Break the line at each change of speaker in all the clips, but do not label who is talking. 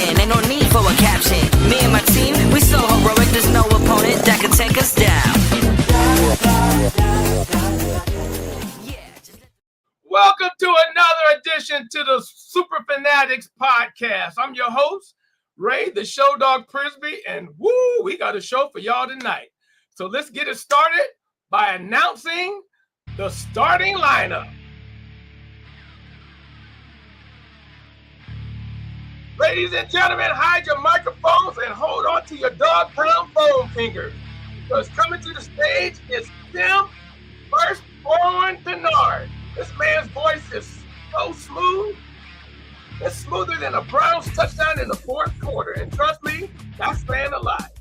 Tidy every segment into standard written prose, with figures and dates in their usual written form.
action. Ain't no need for a caption. Me and my team, we so heroic, there's no opponent that can take us down.
Welcome to another edition to the Superfan Addicts Podcast. I'm your host, Ray, the Showdawg Prisby, and woo, we got a show for y'all tonight. So let's get it started by announcing the starting lineup. Ladies and gentlemen, hide your microphones and hold on to your dog pound phone fingers. Because coming to the stage is Tim Firstborn Denard. This man's voice is so smooth. It's smoother than a Browns touchdown in the fourth quarter. And trust me, that's saying a lot.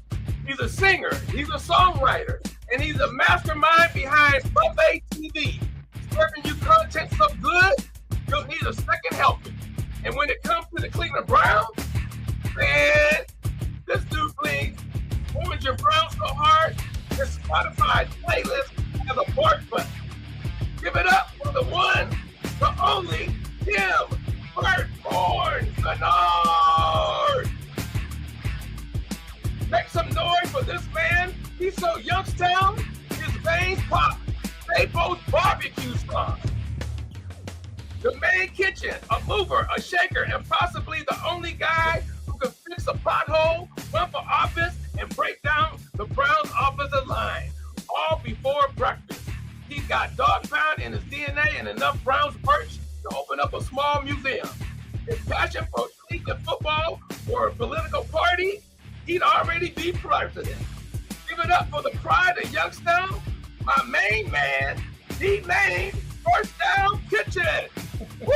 He's a singer, he's a songwriter, and he's a mastermind behind Buffet TV. Serving you content so good, you'll need a second helping. And when it comes to the Cleveland Browns, man, this dude plays Orange and Brown so hard, his Spotify playlist has a bark button. Give it up for the one, the only, Tim Firstborn Denard. Make some noise for this man. He's so Youngstown, his veins pop. They both barbecue sauce. The main kitchen, a mover, a shaker, and possibly the only guy who can fix a pothole, run for office, and break down the Browns' offensive line, all before breakfast. He's got dog pound in his DNA and enough Browns perch to open up a small museum. His passion for collegiate football or a political party, he'd already be president. Give it up for the pride of Youngstown, my main man, the main First Down Kitchen. Woo!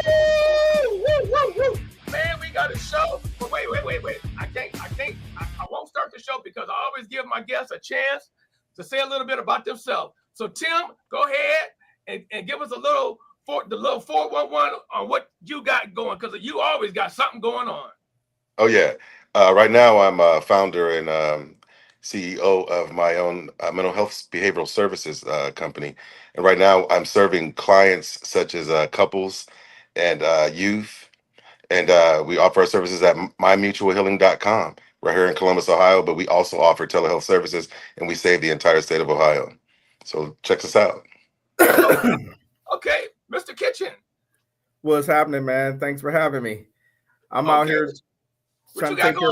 Woo! Woo! Woo! Man, we got a show. But wait. I won't start the show because I always give my guests a chance to say a little bit about themselves. So Tim, go ahead and give us the little 411 on what you got going, because you always got something going on.
Oh yeah. Right now I'm a founder and CEO of my own mental health behavioral services company. And right now I'm serving clients such as couples and youth. And we offer our services at mymutualhealing.com. We're here in Columbus, Ohio, but we also offer telehealth services, and we save the entire state of Ohio. So check us out.
Okay, Mr. Kitchen.
What's happening, man? Thanks for having me. I'm out here trying to take care.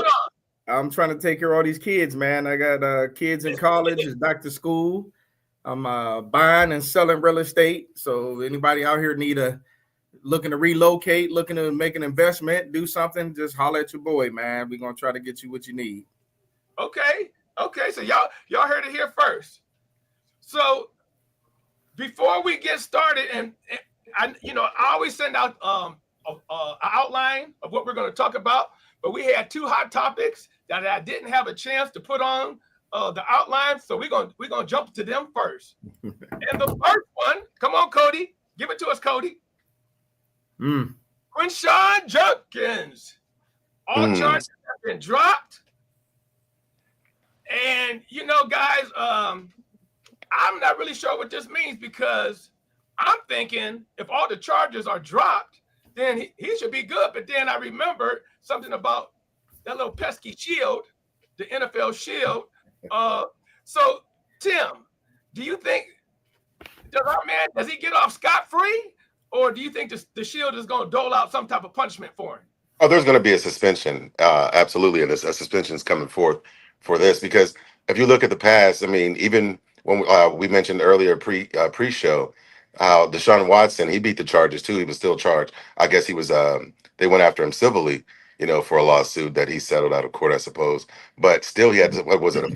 I'm trying to take care of all these kids, man. I got kids in college, it's back to school. I'm buying and selling real estate. So anybody out here looking to relocate, looking to make an investment, do something, just holler at your boy, man. We're gonna try to get you what you need.
Okay. So y'all heard it here first. So before we get started, and I always send out an outline of what we're going to talk about, but we had two hot topics that I didn't have a chance to put on the outline, so we're gonna jump to them first. And the first one, come on, Cody, give it to us, Cody. Quinshon Judkins, all charges have been dropped, and guys, I'm not really sure what this means, because I'm thinking if all the charges are dropped, then he should be good. But then I remember something about that little pesky shield, the NFL shield. So Tim, do you think does he get off scot-free, or do you think the shield is going to dole out some type of punishment for him?
Oh, there's going to be a suspension, absolutely, and a suspension is coming forth for this, because if you look at the past, I mean, even when we mentioned earlier pre-show, how Deshaun Watson, he beat the charges too. He was still charged. I guess he was. They went after him civilly, for a lawsuit that he settled out of court, I suppose. But still, he had to, what was it, a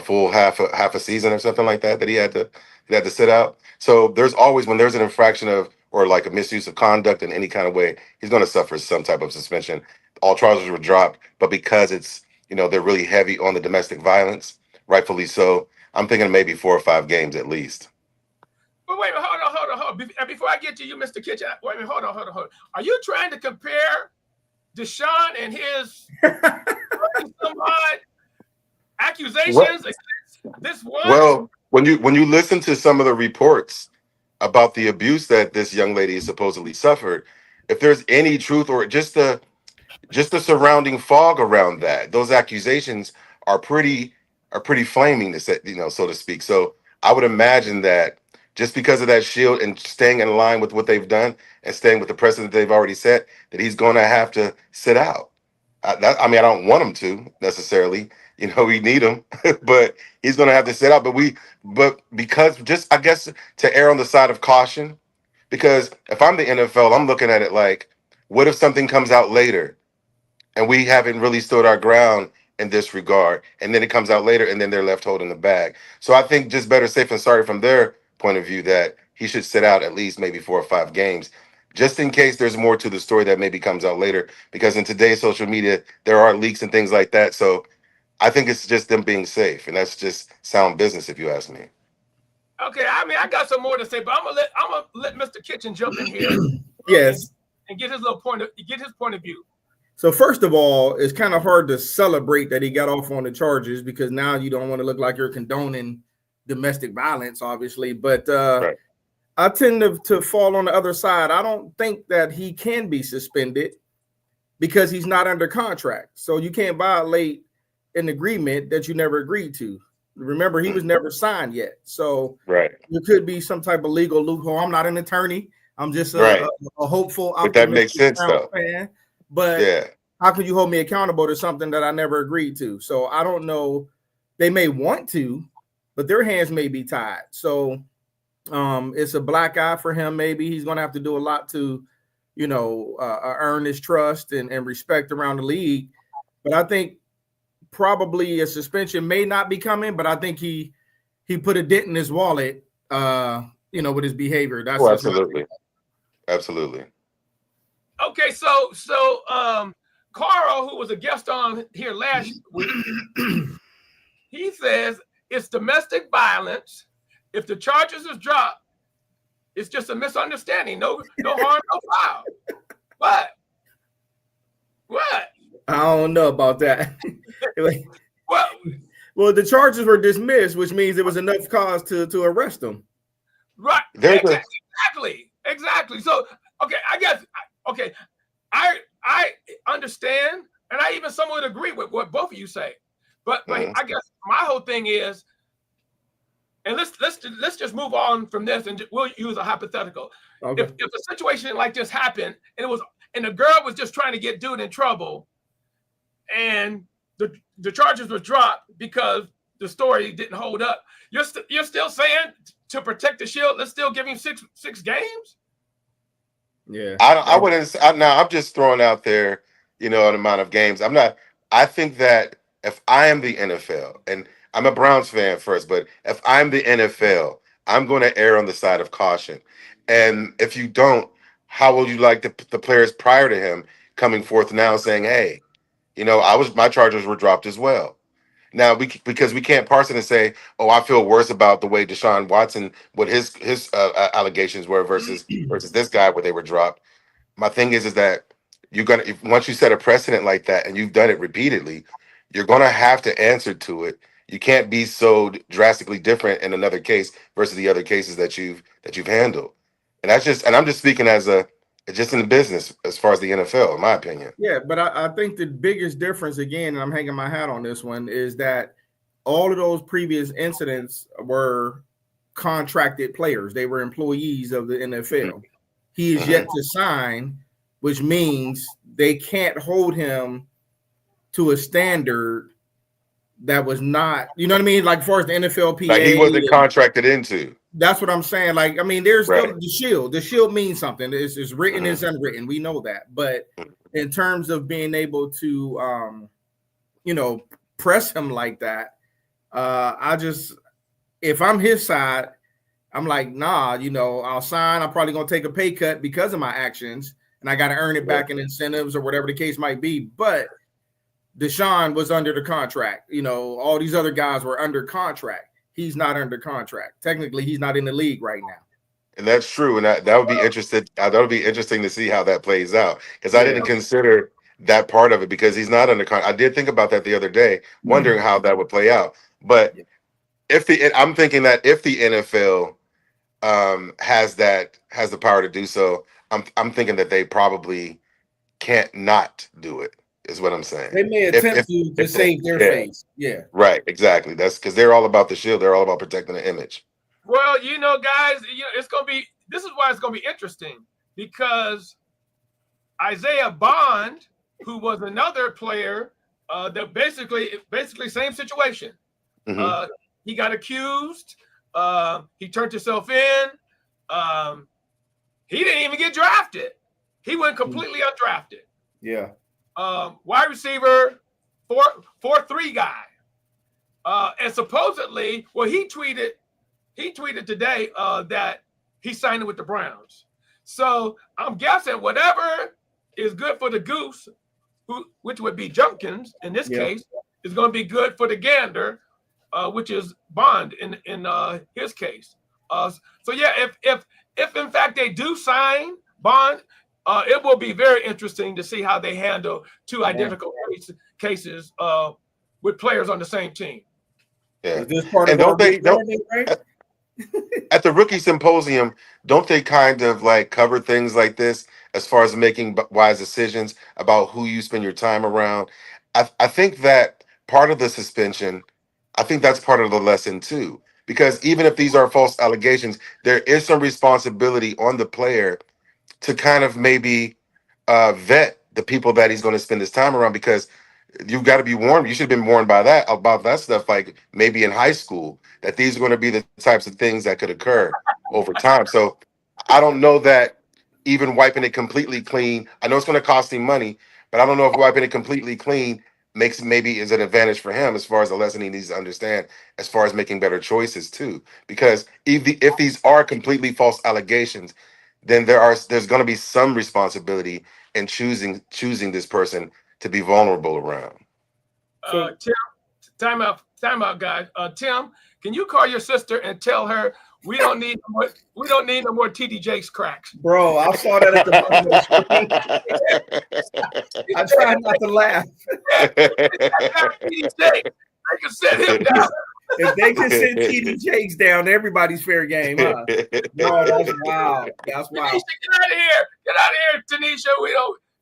full half a season or something like that he had to sit out. So there's always, when there's an infraction of, or like a misuse of conduct in any kind of way, he's going to suffer some type of suspension. All charges were dropped, but because it's, they're really heavy on the domestic violence, rightfully so, I'm thinking maybe 4 or 5 games at least.
But wait a minute, hold on. Before I get to you, Mr. Kitchen, wait a minute, hold on. Are you trying to compare Deshaun and his some odd accusations against this one?
Well, when you listen to some of the reports about the abuse that this young lady supposedly suffered, if there's any truth or just just the surrounding fog around that. Those accusations are pretty flaming, to say, so to speak. So I would imagine that just because of that shield and staying in line with what they've done and staying with the precedent they've already set, that he's going to have to sit out. I mean, I don't want him to necessarily. We need him, but he's going to have to sit out. But because, just I guess, to err on the side of caution, because if I'm the NFL, I'm looking at it like, what if something comes out later and we haven't really stood our ground in this regard, and then it comes out later, and then they're left holding the bag? So I think just better safe than sorry from their point of view, that he should sit out at least maybe 4 or 5 games, just in case there's more to the story that maybe comes out later. Because in today's social media, there are leaks and things like that. So I think it's just them being safe, and that's just sound business, if you ask me.
Okay, I mean, I got some more to say, but I'm gonna let Mr. Kitchen jump in here.
Yes,
and get his point of view.
So first of all, it's kind of hard to celebrate that he got off on the charges, because now you don't want to look like you're condoning domestic violence, obviously. But
Right.
I tend to fall on the other side. I don't think that he can be suspended because he's not under contract. So you can't violate an agreement that you never agreed to. Remember, he was never signed yet. So
Right.
there could be some type of legal loophole. I'm not an attorney. I'm just
Right.
a hopeful,
But that makes sense, though.
fan. But
Yeah.
how can you hold me accountable to something that I never agreed to? So I don't know. They may want to, but their hands may be tied. So it's a black eye for him. Maybe he's going to have to do a lot to, earn his trust and respect around the league. But I think probably a suspension may not be coming, but I think he put a dent in his wallet, with his behavior. That's
Absolutely.
Okay, so Carl, who was a guest on here last week, he says it's domestic violence. If the charges is dropped, it's just a misunderstanding. No harm, no foul. What?
I don't know about that. Well, the charges were dismissed, which means there was enough cause to arrest him.
Right. Exactly. So, okay, I understand, and I even somewhat agree with what both of you say. But I guess my whole thing is, and let's just move on from this, and we'll use a hypothetical. Okay. If a situation like this happened, and the girl was just trying to get dude in trouble, and the charges were dropped because the story didn't hold up, you're still saying to protect the shield, let's still give him six games?
Yeah,
I wouldn't. I'm just throwing out there, an amount of games. I think that if I am the NFL, and I'm a Browns fan first, but if I'm the NFL, I'm going to err on the side of caution. And if you don't, how would you like the players prior to him coming forth now saying, "Hey, my charges were dropped as well." Now, because we can't parse it and say, "Oh, I feel worse about the way Deshaun Watson, what his allegations were versus this guy where they were dropped." My thing is that once you set a precedent like that and you've done it repeatedly, you're gonna have to answer to it. You can't be so drastically different in another case versus the other cases that you've handled. And I'm just speaking as just in the business as far as the NFL, in my opinion.
Yeah, but I think the biggest difference, again, and I'm hanging my hat on this one, is that all of those previous incidents were contracted players. They were employees of the NFL. He is yet to sign, which means they can't hold him to a standard that was not, you know what I mean? Like, as far as the NFLPA.
Like he wasn't contracted into.
That's what I'm saying. Like, I mean, there's still the shield. The shield means something. It's written, it's unwritten. We know that. But in terms of being able to, press him like that, if I'm his side, I'm like, nah, I'll sign. I'm probably going to take a pay cut because of my actions, and I got to earn it back in incentives or whatever the case might be. But Deshaun was under the contract. All these other guys were under contract. He's not under contract. Technically, he's not in the league right now.
And that's true. And that would be interesting. That would be interesting to see how that plays out, because I didn't consider that part of it, because he's not under contract. I did think about that the other day, wondering how that would play out. But I'm thinking that if the NFL has the power to do so, I'm thinking that they probably can't not do it. Is what I'm saying.
They may attempt to save their face. Yeah.
Right. Exactly. That's because they're all about the shield. They're all about protecting the image.
Well, guys, it's gonna be. This is why it's gonna be interesting, because Isaiah Bond, who was another player, that basically same situation.
Mm-hmm.
He got accused. He turned himself in. He didn't even get drafted. He went completely undrafted.
Yeah.
Wide receiver, 4-3 guy. And supposedly, well, he tweeted today that he signed it with the Browns. So I'm guessing whatever is good for the goose, which would be Junkins in this case, is going to be good for the gander, which is Bond in his case. So yeah, if in fact they do sign Bond, it will be very interesting to see how they handle two identical cases with players on the same team.
Yeah,
is this part
and
of
don't at the rookie symposium, don't they kind of like cover things like this as far as making wise decisions about who you spend your time around? I think that part of the suspension, I think that's part of the lesson too, because even if these are false allegations, there is some responsibility on the player to kind of maybe vet the people that he's going to spend his time around, because you've got to be warned. You should have been warned about that stuff, like maybe in high school, that these are going to be the types of things that could occur over time. So I don't know that even wiping it completely clean, I know it's going to cost him money, but I don't know if wiping it completely clean maybe is an advantage for him as far as the lesson he needs to understand, as far as making better choices too. Because if these are completely false allegations, then there's going to be some responsibility in choosing this person to be vulnerable around.
Tim, time out, guys. Tim, can you call your sister and tell her we don't need no more TD Jakes cracks?
Bro, I saw that at the bottom of the screen. I tried not to laugh.
TD Jakes, they can set him down.
If they can send TD Jakes down, everybody's fair game, huh? No, that's wild. That's wild.
Tanisha, get out of here. Get out of here, Tanisha.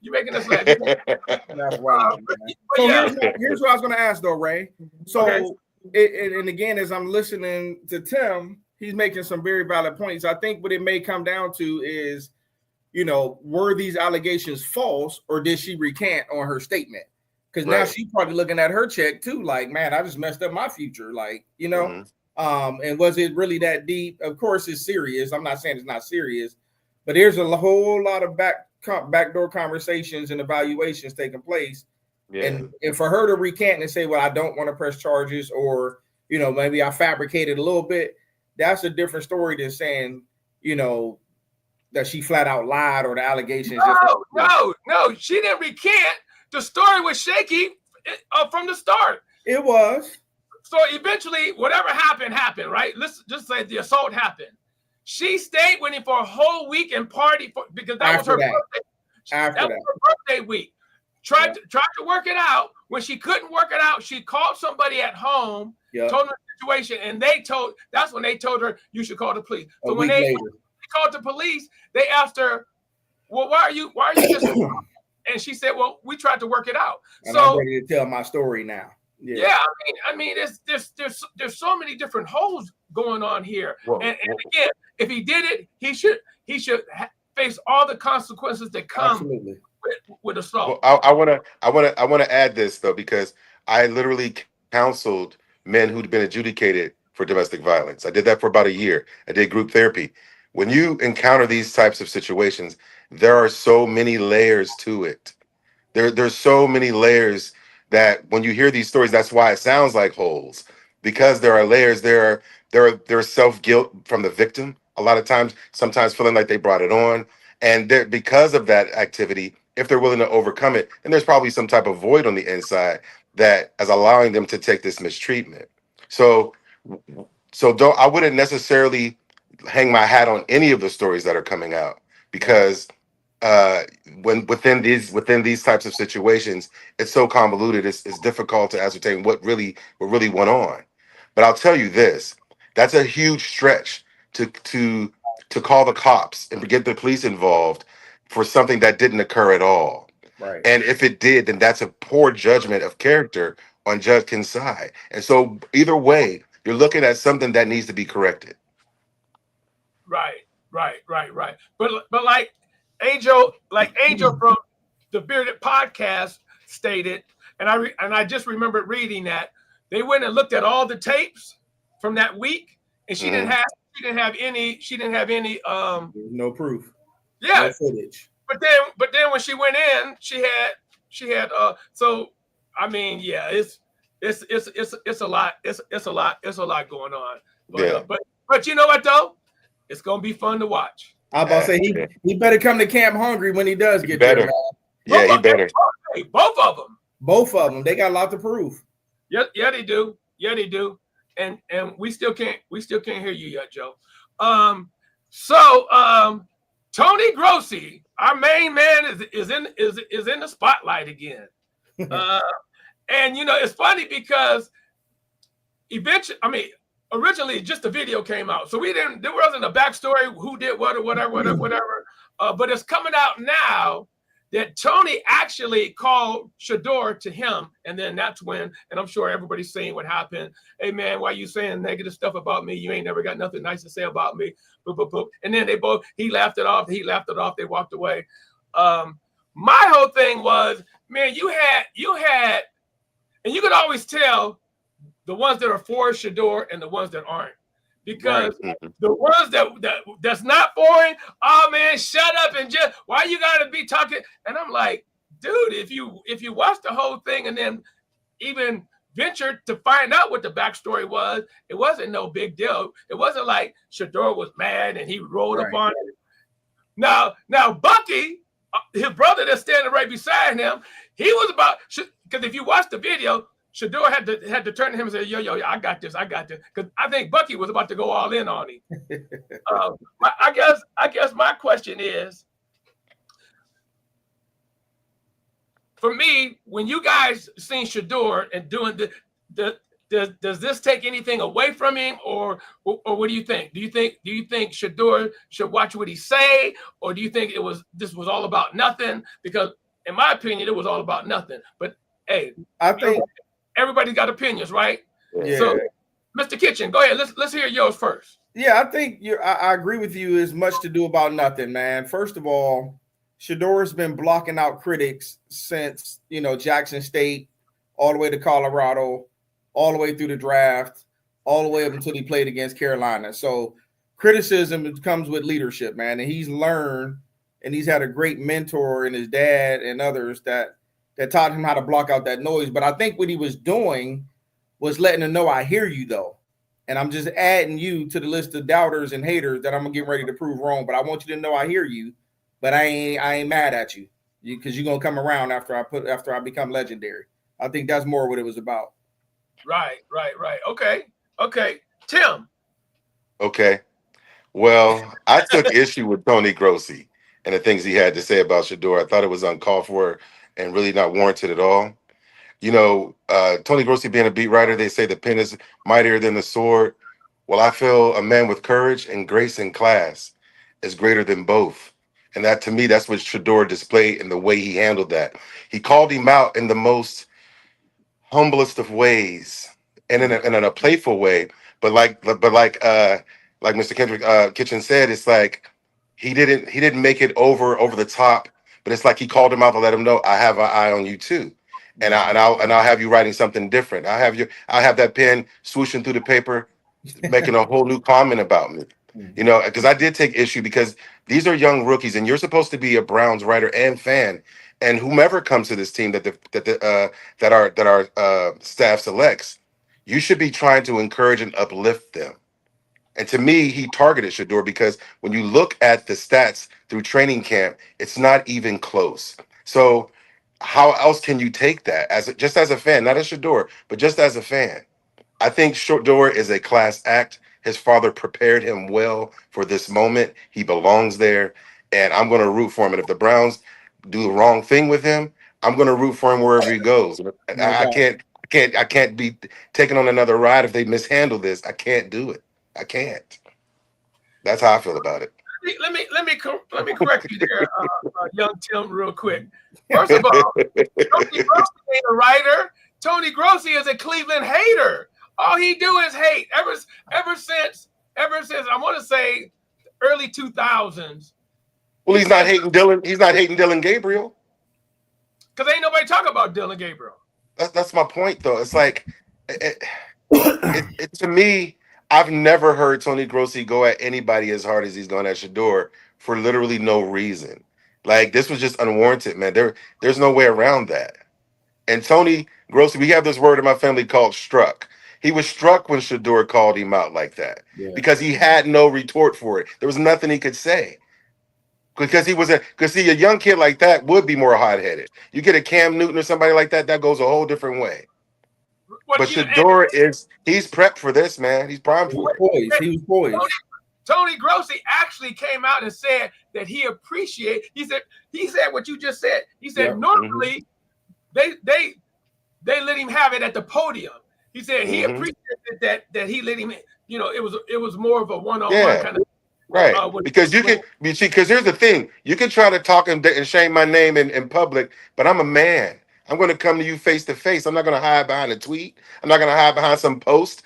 You're making us laugh.
That's wild. So here's what I was going to ask, though, Ray. So, and again, as I'm listening to Tim, he's making some very valid points. I think what it may come down to is, were these allegations false, or did she recant on her statement? Because now she's probably looking at her check too, like, man, I just messed up my future. Like, and was it really that deep? Of course, it's serious. I'm not saying it's not serious, but there's a whole lot of backdoor conversations and evaluations taking place. Yeah. And for her to recant and say, well, I don't want to press charges, or, maybe I fabricated a little bit, that's a different story than saying, that she flat out lied or the allegations.
No, she didn't recant. The story was shaky from the start.
It was.
So eventually, whatever happened, right? Let's just say the assault happened. She stayed with him for a whole week and partied because that was her birthday. That was her birthday week. Tried to work it out. When she couldn't work it out, she called somebody at home, told them the situation, and that's when they told her you should call the police. So when they called the police, they asked her, well, why are you just and she said, well, we tried to work it out.
And I'm ready to tell my story now.
Yeah, I mean, there's so many different holes going on here. And again, if he did it, he should face all the consequences that come with assault.
Well, I want to add this though, because I literally counseled men who'd been adjudicated for domestic violence. I did that for about a year. I did group therapy. When you encounter these types of situations, there are so many layers to it. There's so many layers that when you hear these stories, that's why it sounds like holes, because there are layers. There's self-guilt from the victim a lot of times, sometimes feeling like they brought it on. And because of that activity, if they're willing to overcome it, and there's probably some type of void on the inside that is allowing them to take this mistreatment. So I wouldn't necessarily hang my hat on any of the stories that are coming out, because when within these types of situations, it's so convoluted. It's difficult to ascertain what really went on. But I'll tell you this: that's a huge stretch to call the cops and to get the police involved for something that didn't occur at all.
Right.
And if it did, then that's a poor judgment of character on Judkins' side. And so either way, you're looking at something that needs to be corrected.
Right. But like Angel from the Bearded Podcast stated, and I just remembered reading that they went and looked at all the tapes from that week, and she didn't have any
no proof.
Yeah.
No footage.
But then when she went in, she had so I mean, yeah, it's a lot. It's a lot going on. But you know what though? It's gonna be fun to watch.
I'm about to say he better come to camp hungry when he does get there, man.
Yeah, he better.
Both of them.
Both of them. They got a lot to prove.
Yeah, they do. Yeah, they do. And we still can't hear you yet, Joe. Tony Grossi, our main man, is in the spotlight again. And you know, it's funny because originally just the video came out, so there wasn't a backstory who did what or whatever. But it's coming out now that Tony actually called Showdawg to him, and then that's when, and I'm sure everybody's saying what happened. Hey man, why you saying negative stuff about me? You ain't never got nothing nice to say about me. Boop, boop, boop. And then he laughed it off. They walked away. My whole thing was, man, you had, and you could always tell the ones that are for Showdawg and the ones that aren't. Because the ones that's not foreign, oh man, shut up and just why you gotta be talking? And I'm like, dude, if you watch the whole thing and then even ventured to find out what the backstory was, it wasn't no big deal. It wasn't like Showdawg was mad and he rolled up on it. Now Bucky, his brother that's standing right beside him, he was about, because if you watch the video, Showdawg had to turn to him and say, yo, I got this. Because I think Bucky was about to go all in on him. I guess my question is, for me, when you guys seen Showdawg and doing does this take anything away from him, or what do you think? Do you think Showdawg should watch what he say, or do you think this was all about nothing? Because in my opinion, it was all about nothing. But hey,
I think
everybody's got opinions, right?
Yeah.
So, Mr. Kitchen, go ahead. Let's hear yours first.
Yeah, I think I agree with you. It's much to do about nothing, man. First of all, Showdawg's been blocking out critics since Jackson State, all the way to Colorado, all the way through the draft, all the way up until he played against Carolina. So criticism comes with leadership, man. And he's learned, and he's had a great mentor in his dad and others that taught him how to block out that noise. But I think what he was doing was letting them know, I hear you, though. And I'm just adding you to the list of doubters and haters that I'm getting ready to prove wrong. But I want you to know I hear you, but I ain't mad at you because you're going to come around after I become legendary. I think that's more what it was about.
Right. Okay. Tim.
Okay. Well, I took issue with Tony Grossi and the things he had to say about Showdawg. I thought it was uncalled for and really not warranted at all. Tony Grossi being a beat writer, they say the pen is mightier than the sword. Well, I feel a man with courage and grace and class is greater than both. And that, to me, that's what Showdawg displayed in the way he handled that. He called him out in the most humblest of ways and in a playful way. But like Mr. Kendrick Kitchen said, it's like he didn't make it over the top. But it's like he called him out to let him know, I have an eye on you too, and I'll have you writing something different. I'll have that pen swooshing through the paper, making a whole new comment about me. Because I did take issue because these are young rookies, and you're supposed to be a Browns writer and fan, and whomever comes to this team that our staff selects, you should be trying to encourage and uplift them. And to me, he targeted Showdawg because when you look at the stats through training camp, it's not even close. So how else can you take that just as a fan, not as Showdawg, but just as a fan? I think Showdawg is a class act. His father prepared him well for this moment. He belongs there, and I'm going to root for him. And if the Browns do the wrong thing with him, I'm going to root for him wherever he goes. I can't be taking on another ride if they mishandle this. I can't do it. I can't. That's how I feel about it.
let me correct you there, young Tim, real quick. First of all, Tony Grossi ain't a writer. Tony Grossi is a Cleveland hater. All he do is hate ever since I want to say early 2000s.
Well, he's not hating Dylan. He's not hating Dylan Gabriel.
Because ain't nobody talking about Dylan Gabriel.
That's my point, though. It's like, to me, I've never heard Tony Grossi go at anybody as hard as he's gone at Showdawg for literally no reason. Like, this was just unwarranted, man. There's no way around that. And Tony Grossi, we have this word in my family called struck. He was struck when Showdawg called him out like that because he had no retort for it. There was nothing he could say. Because a young kid like that would be more hot-headed. You get a Cam Newton or somebody like that, that goes a whole different way. But Showdawg he's prepped for this, man. He's primed for it.
He was poised.
Tony Grossi actually came out and said that he said what you just said. He said normally they let him have it at the podium. He said he appreciated that he let him, it was more of a one-on-one kind of.
Right, because because here's the thing: you can try to talk and shame my name in public, but I'm a man. I'm going to come to you face to face. I'm not going to hide behind a tweet. I'm not going to hide behind some post.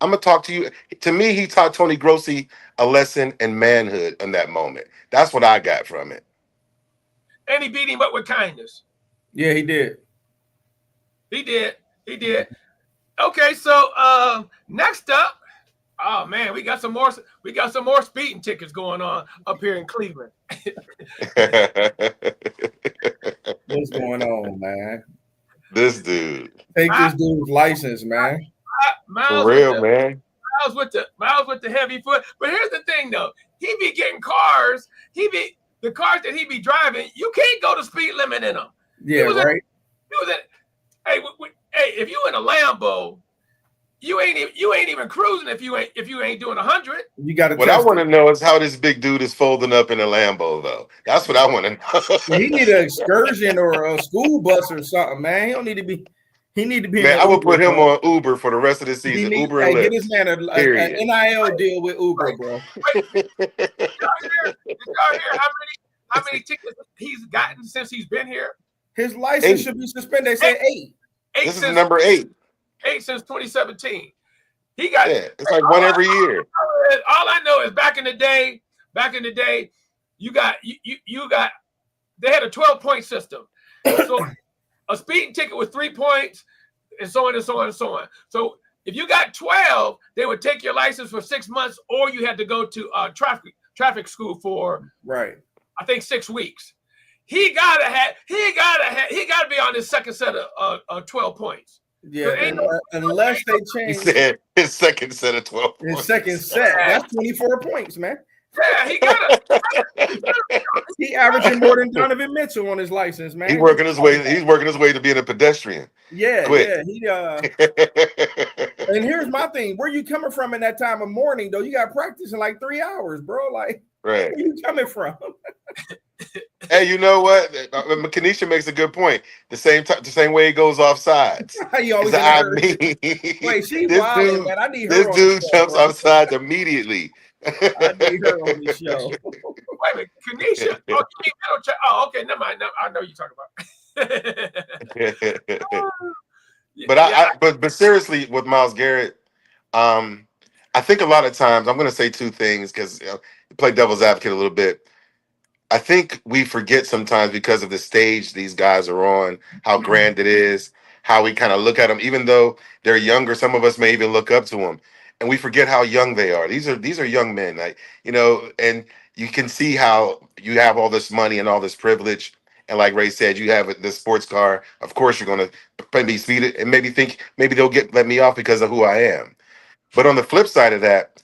I'm going to talk to you. To me, he taught Tony Grossi a lesson in manhood in that moment. That's what I got from it.
And he beat him up with kindness.
Yeah, he did.
He did. Okay, so next up. Oh man, we got some more speeding tickets going on up here in Cleveland.
What's going on, man?
This dude.
Take this dude's license, man.
Miles
for real, man.
Miles with the heavy foot. But here's the thing, though. He be getting cars. The cars that he be driving. You can't go the speed limit in them.
Yeah, right.
Hey, if you in a Lambo. You ain't even cruising if you ain't doing 100.
You got to.
What I want to know is how this big dude is folding up in a Lambo, though. That's what I want to know.
He need an excursion or a school bus or something, man. He don't need to be. He need to be.
Man, I will put him on Uber for the rest of the season. Uber and Lyft.
Get this man an NIL deal with Uber, bro.
Did y'all hear how many tickets he's gotten since he's been here?
His license should be suspended. They said 8.
This is number 8.
8 since 2017. He got
it's like one every year.
All I know is back in the day, you got they had a 12-point system. So a speeding ticket was 3 points, and so on and so on and so on. So if you got 12, they would take your license for 6 months, or you had to go to traffic school for I think 6 weeks. He gotta be on his second set of 12 points.
Yeah, unless they change.
He said his second set of 12 points.
His second set. That's 24 points, man.
Yeah,
he averaging more than Donovan Mitchell on his license, man.
He's working his way to being a pedestrian.
Yeah. And here's my thing: where you coming from in that time of morning, though? You got practice in like 3 hours, bro. Like,
right?
Where you coming from?
Hey, you know what? Kanisha makes a good point. The same way he goes off sides.
Wait, she wild, man. I need her.
This dude jumps off sides immediately.
I need her on the show.
Wait a minute, Kanisha. Okay, never mind. I know you're talking about.
But seriously, with Myles Garrett, I think a lot of times I'm going to say two things because play devil's advocate a little bit. I think we forget sometimes because of the stage these guys are on, how grand it is, how we kind of look at them, even though they're younger. Some of us may even look up to them, and we forget how young they are. These are young men, and you can see how you have all this money and all this privilege. And like Ray said, you have this sports car. Of course, you're going to maybe speed it and maybe think maybe they'll let me off because of who I am. But on the flip side of that,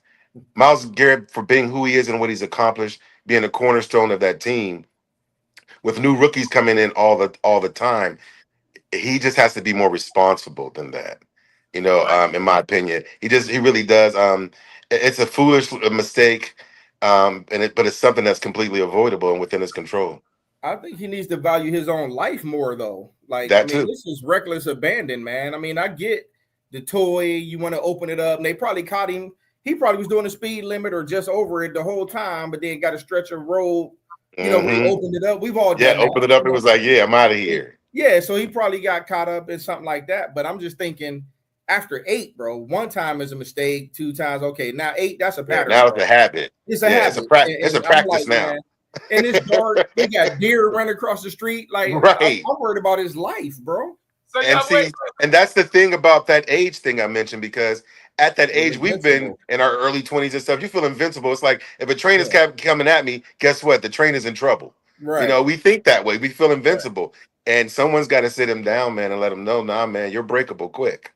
Myles Garrett, for being who he is and what he's accomplished, being a cornerstone of that team, with new rookies coming in all the time, he just has to be more responsible than that. In my opinion, he really does. It's a foolish mistake, but it's something that's completely avoidable and within his control.
I think he needs to value his own life more, though. This is reckless abandon, man. I mean, I get the toy. You want to open it up, and they probably caught him. he probably was doing the speed limit or just over it the whole time, but then got a stretch of road. You know, when he opened it up, we've all done that.
Opened it up. It was like, yeah, I'm out of here.
Yeah, so he probably got caught up in something like that. But I'm just thinking, after 8, bro, 1 time is a mistake, 2 times, okay. Now 8, that's a pattern.
Now it's a habit.
It's a habit.
It's a practice now.
Man, and it's dark. We got deer running across the street. Like,
right.
I'm worried about his life, bro.
So
and that's the thing about that age thing I mentioned, because at that age, we've been in our early 20s and stuff. You feel invincible. It's like if a train is coming at me, guess what? The train is in trouble. Right. You know, we think that way. We feel invincible. Right. And someone's got to sit him down, man, and let him know, nah, man, you're breakable quick.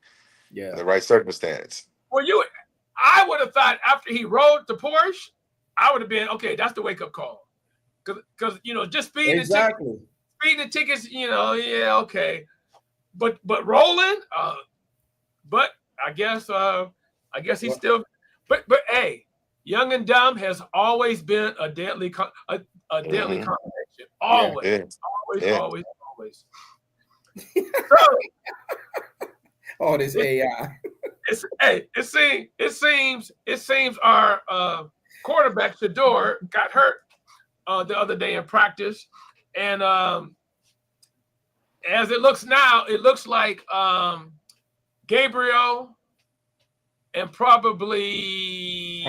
Yeah. In the right circumstance.
Well, I would have thought after he rode the Porsche, I would have been, okay, that's the wake-up call. Because you know, just speeding the tickets, you know, yeah, okay. But rolling, but I guess he's still. But hey, Young and Dumb has always been a deadly deadly combination. Always.
All this AI.
It seems our quarterback Showdawg got hurt the other day in practice, and as it looks now, it looks like Gabriel and probably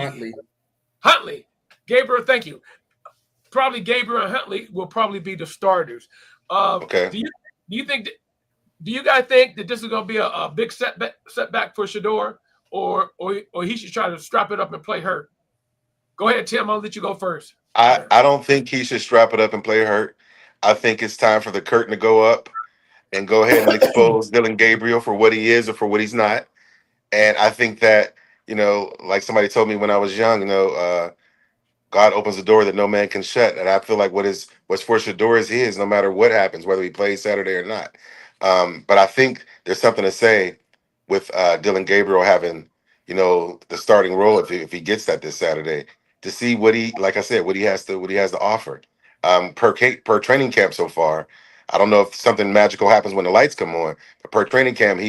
Huntley. Gabriel, thank you. Probably Gabriel and Huntley will probably be the starters.
Okay.
Do you guys think that this is going to be a big setback for Showdawg, or he should try to strap it up and play hurt? Go ahead, Tim. I'll let you go first.
I don't think he should strap it up and play hurt. I think it's time for the curtain to go up and go ahead and expose Dillon Gabriel for what he is or for what he's not. And I think that, you know, like somebody told me when I was young, you know, God opens the door that no man can shut. And I feel like what's for Showdawg is his, no matter what happens, whether he plays Saturday or not. But I think there's something to say with Dillon Gabriel having, you know, the starting role if he gets that this Saturday, to see what he has to offer. Per training camp so far, I don't know if something magical happens when the lights come on, but per training camp,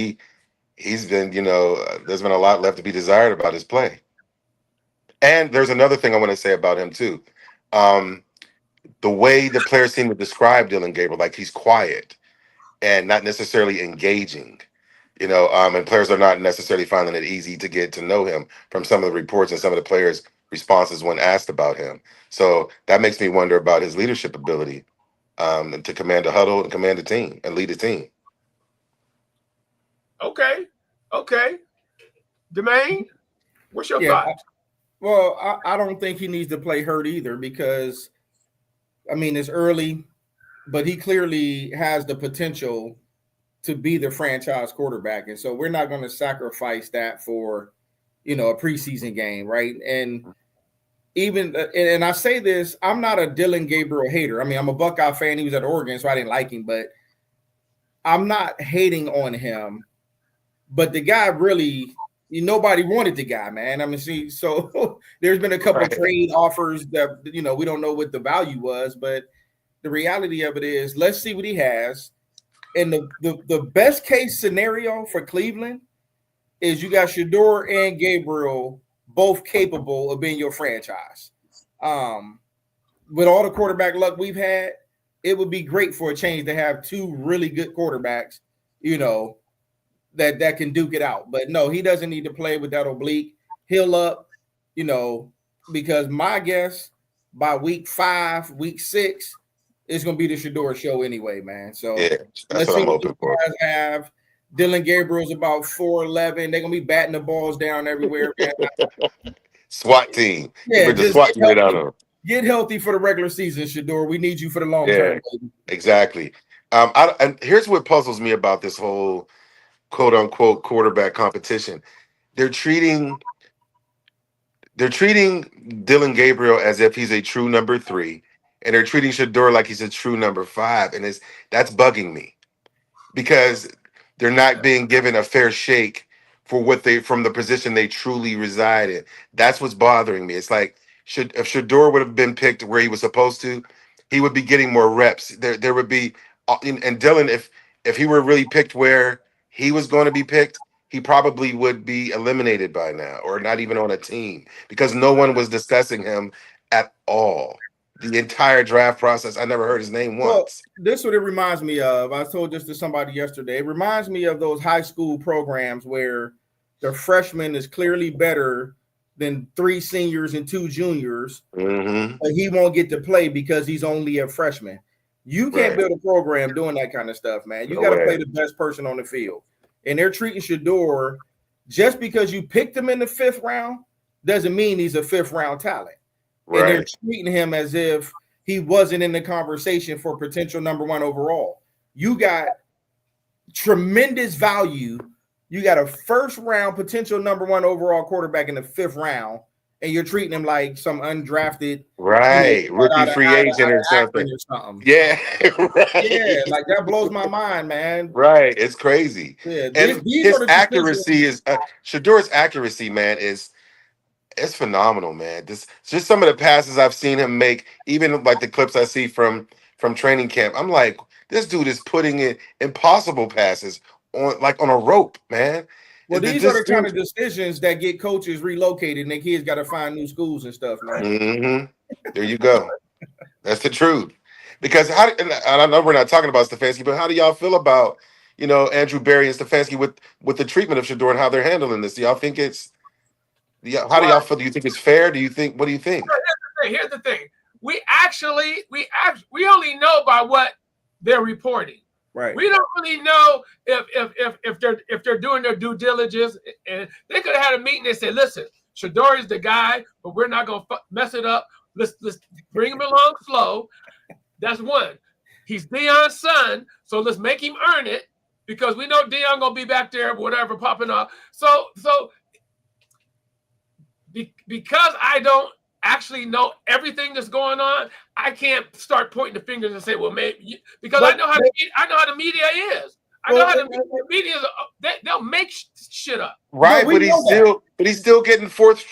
he's been, you know, there's been a lot left to be desired about his play. And there's another thing I want to say about him too. The way the players seem to describe Dillon Gabriel, like he's quiet and not necessarily engaging, you know, and players are not necessarily finding it easy to get to know him from some of the reports and some of the players' responses when asked about him. So that makes me wonder about his leadership ability to command a huddle and command a team and lead a team.
Okay. Jermaine, what's your thoughts?
Well, I don't think he needs to play hurt either, because, I mean, it's early, but he clearly has the potential to be the franchise quarterback. And so we're not going to sacrifice that for, you know, a preseason game, right? And even, and I say this, I'm not a Dillon Gabriel hater. I mean, I'm a Buckeye fan. He was at Oregon, so I didn't like him, but I'm not hating on him. But the guy really, nobody wanted the guy, man. I mean, so there's been a couple of trade offers that, you know, we don't know what the value was, but the reality of it is, let's see what he has. And the best case scenario for Cleveland is you got Showdawg and Gabriel both capable of being your franchise. With all the quarterback luck we've had, it would be great for a change to have 2 really good quarterbacks, you know, that can duke it out. But no, he doesn't need to play with that oblique. Heal up, you know, because my guess by week 5, week 6, it's going to be the Showdawg show anyway, man. So
yeah, that's what I'm hoping for.
Guys have Dillon Gabriel's about 4'11". They're going to be batting the balls down everywhere, man.
SWAT team. Yeah, just SWAT team down on.
Get healthy for the regular season, Showdawg. We need you for the long term. Baby.
Exactly. And here's what puzzles me about this whole quote unquote quarterback competition. They're treating Dillon Gabriel as if he's a true number 3, and they're treating Showdawg like he's a true number 5, and that's bugging me, because they're not being given a fair shake for from the position they truly reside in. That's what's bothering me. It's like, if Showdawg would have been picked where he was supposed to, he would be getting more reps. There would be, and Dillon, if he were really picked where he was going to be picked, he probably would be eliminated by now or not even on a team because no one was discussing him at all. The entire draft process, I never heard his name once.
This is what it reminds me of. I told this to somebody yesterday. It reminds me of those high school programs where the freshman is clearly better than 3 seniors and 2 juniors, but he won't get to play because he's only a freshman. You can't build a program doing that kind of stuff, man. You got to play the best person on the field. And they're treating Showdawg, just because you picked him in the 5th round doesn't mean he's a 5th round talent. And they're treating him as if he wasn't in the conversation for potential number 1 overall. You got tremendous value. You got a 1st round potential number 1 overall quarterback in the 5th round, and you're treating him like some undrafted
rookie free agent or something. Yeah,
yeah, like that blows my mind, man.
Right, it's crazy. Yeah, and his accuracy is Showdawg's accuracy, man, it's phenomenal, man. This just some of the passes I've seen him make, even like the clips I see from training camp. I'm like, this dude is putting in impossible passes on a rope, man.
Well, these are the kind of decisions that get coaches relocated and their kids got to find new schools and stuff, man.
There you go. That's the truth. Because and I know we're not talking about Stefanski, but how do y'all feel about, Andrew Berry and Stefanski with the treatment of Showdawg and how they're handling this? Do y'all think how do y'all feel? Do you think it's fair? What do you think?
Here's the thing. We only know by what they're reporting.
Right.
We don't really know if they're doing their due diligence. And they could have had a meeting and said, "Listen, Showdawg is the guy, but we're not gonna mess it up. Let's bring him along slow." That's one. He's Deion's son, so let's make him earn it because we know Deion gonna be back there, whatever, popping up. So because I don't actually know everything that's going on, I can't start pointing the fingers and say, well, maybe, because I know how the media is. I know how the media is. They'll make shit up.
Right, but he's still getting fourth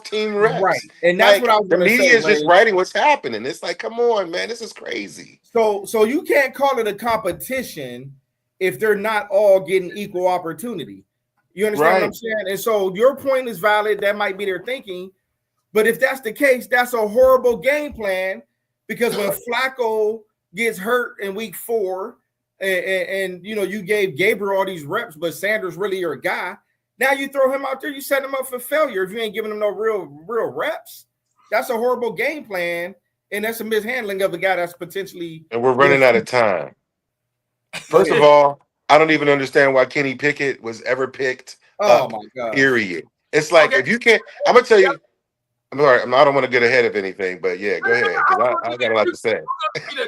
team reps.
Right, and that's what I was.
The media is just writing what's happening. It's like, come on, man, this is crazy.
So you can't call it a competition if they're not all getting equal opportunity. You understand what I'm saying? And so your point is valid. That might be their thinking. But if that's the case, that's a horrible game plan, because when Flacco gets hurt in week 4 and you gave Gabriel all these reps, but Sanders really your guy, now you throw him out there, you set him up for failure if you ain't giving him no real reps. That's a horrible game plan, and that's a mishandling of a guy that's potentially.
And we're running out of time. First of all, I don't even understand why Kenny Pickett was ever picked.
Oh my God!
Period. It's like if you can't, I'm gonna tell you. I'm sorry, I don't want to get ahead of anything, but yeah, go ahead, because I got a lot to say.
Okay,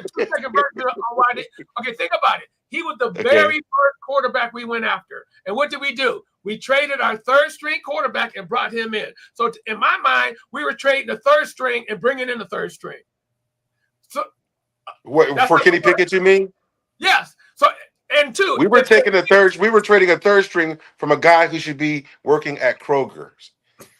think about it. He was the very first quarterback we went after. And what did we do? We traded our 3rd string quarterback and brought him in. So in my mind, we were trading the 3rd string and bringing in the 3rd string. So
what, for Kenny Pickett, you mean?
Yes. So and 2.
We were trading a 3rd string from a guy who should be working at Kroger's.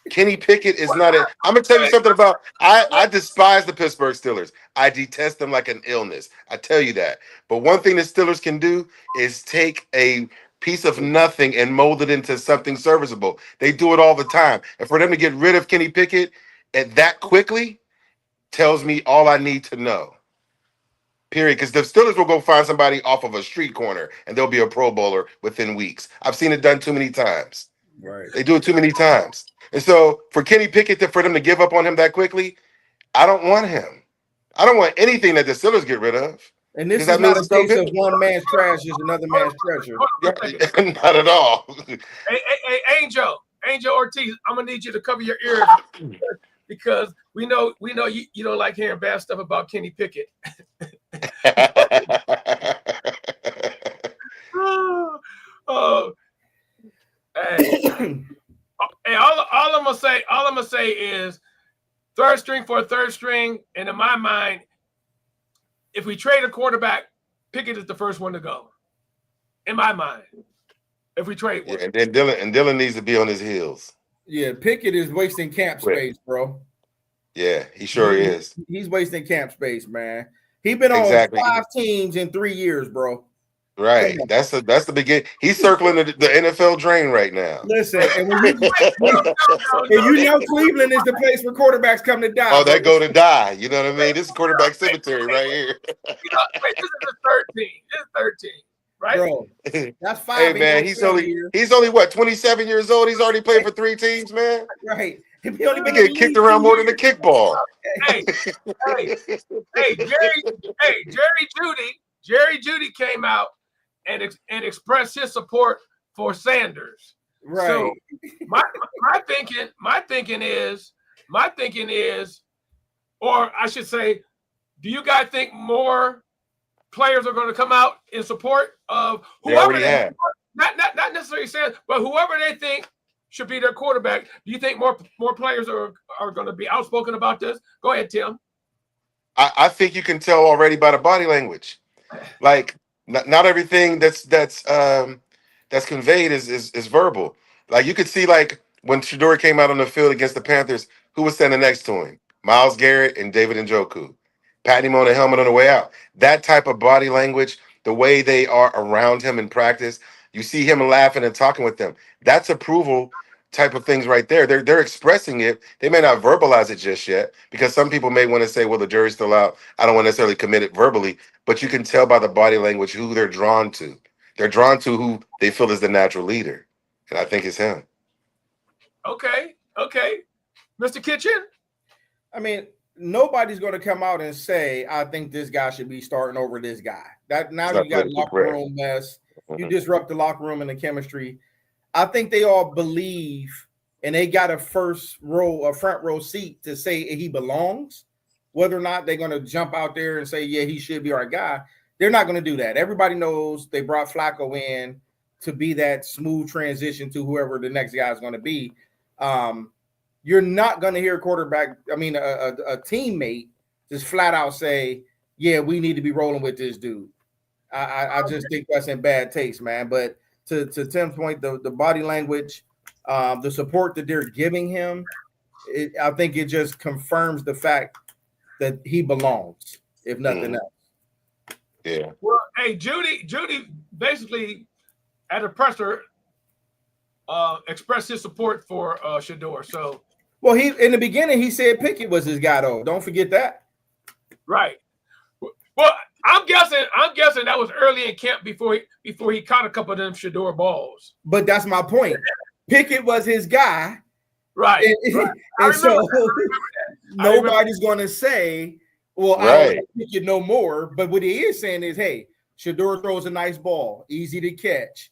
Kenny Pickett is not a. I'm gonna tell you something about. I despise the Pittsburgh Steelers. I detest them like an illness. I tell you that. But one thing the Steelers can do is take a piece of nothing and mold it into something serviceable. They do it all the time. And for them to get rid of Kenny Pickett that quickly tells me all I need to know. Period. Because the Steelers will go find somebody off of a street corner and they'll be a Pro Bowler within weeks. I've seen it done too many times.
Right.
They do it too many times. And so for Kenny Pickett, for them to give up on him that quickly, I don't want him. I don't want anything that the Steelers get rid of.
And this is not a case of one man's trash is another man's treasure.
Not at all.
Hey, Angel Ortiz, I'm gonna need you to cover your ears because we know you don't like hearing bad stuff about Kenny Pickett. Hey, all I'm gonna say is 3rd string for a 3rd string, and in my mind, if we trade a quarterback, Pickett is the first one to go. In my mind, if we trade one.
Yeah, and then Dylan needs to be on his heels.
Yeah, Pickett is wasting camp space, bro.
Yeah, he sure is.
He's wasting camp space, man. He's been on 5 teams in 3 years, bro.
Right. That's the beginning. He's circling the NFL drain right now.
Listen, and you know Cleveland is the place where quarterbacks come to die.
Oh, they go to die. You know what I mean? This is quarterback cemetery right here.
Wait, this is the 13. This is 13, right?
Bro, that's 5.
Hey man, he's only what, 27 years old. He's already played for 3 teams, man.
Right. He
get kicked around more than a kickball.
Hey, Jerry Judy came out and expressed his support for Sanders.
Right.
So my thinking is, or I should say, do you guys think more players are going to come out in support of whoever they not necessarily Sanders, but whoever they think should be their quarterback? Do you think more players are going to be outspoken about this? Go ahead, Tim.
I think you can tell already by the body language. Like not everything that's conveyed is verbal. Like you could see, like when Shador came out on the field against the Panthers, who was standing next to him? Myles Garrett and David Njoku, patting him on the helmet on the way out. That type of body language, the way they are around him in practice, you see him laughing and talking with them. That's approval type of things right there. They're expressing it. They may not verbalize it just yet, because some people may want to say, well, the jury's still out. I don't want to necessarily commit it verbally, but you can tell by the body language who they're drawn to. They're drawn to who they feel is the natural leader. And I think it's him.
Okay. Mr. Kitchen?
I mean, nobody's going to come out and say, I think this guy should be starting over this guy. That now you got locker room mess. You disrupt the locker room and the chemistry. I think they all believe, and they got a front row seat to say he belongs. Whether or not they're going to jump out there and say, yeah, he should be our guy, they're not going to do that. Everybody knows they brought Flacco in to be that smooth transition to whoever the next guy is going to be. You're not going to hear a teammate just flat out say, yeah, we need to be rolling with this dude. I just think that's in bad taste, man. But to Tim's point, the body language, the support that they're giving him, I think it just confirms the fact that he belongs, if nothing else.
Yeah.
Well, hey, Judy basically at a presser expressed his support for Shador. So,
well, he in the beginning he said Pickett was his guy, though. Don't forget that.
Right. Well, I'm guessing that was early in camp before he caught a couple of them Shador balls.
But that's my point. Pickett was his guy.
Right.
And so nobody's going to say, well, I don't think you no more. But what he is saying is, hey, Shador throws a nice ball, easy to catch,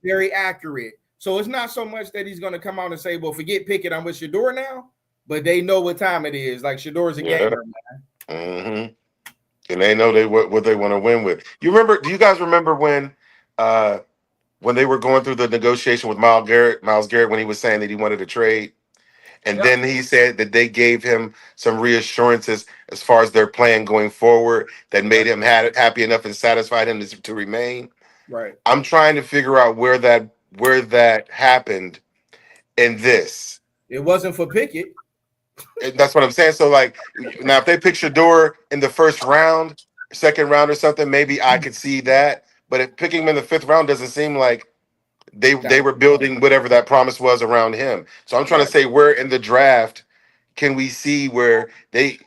very accurate. So it's not so much that he's going to come out and say, well, forget Pickett, I'm with Shador now. But they know what time it is. Like Shador's a gamer, man.
Mm-hmm. And they know what they want to win with. Do you guys remember when they were going through the negotiation with Myles Garrett when he was saying that he wanted to trade? And then he said that they gave him some reassurances as far as their plan going forward that made him happy enough and satisfied him to remain.
Right.
I'm trying to figure out where that happened in this.
It wasn't for Pickett.
That's what I'm saying. So, like, now if they pick Shador in the first round, second round or something, maybe I could see that. But if picking him in the 5th round doesn't seem like they were building whatever that promise was around him. So I'm trying to say, where in the draft can we see where they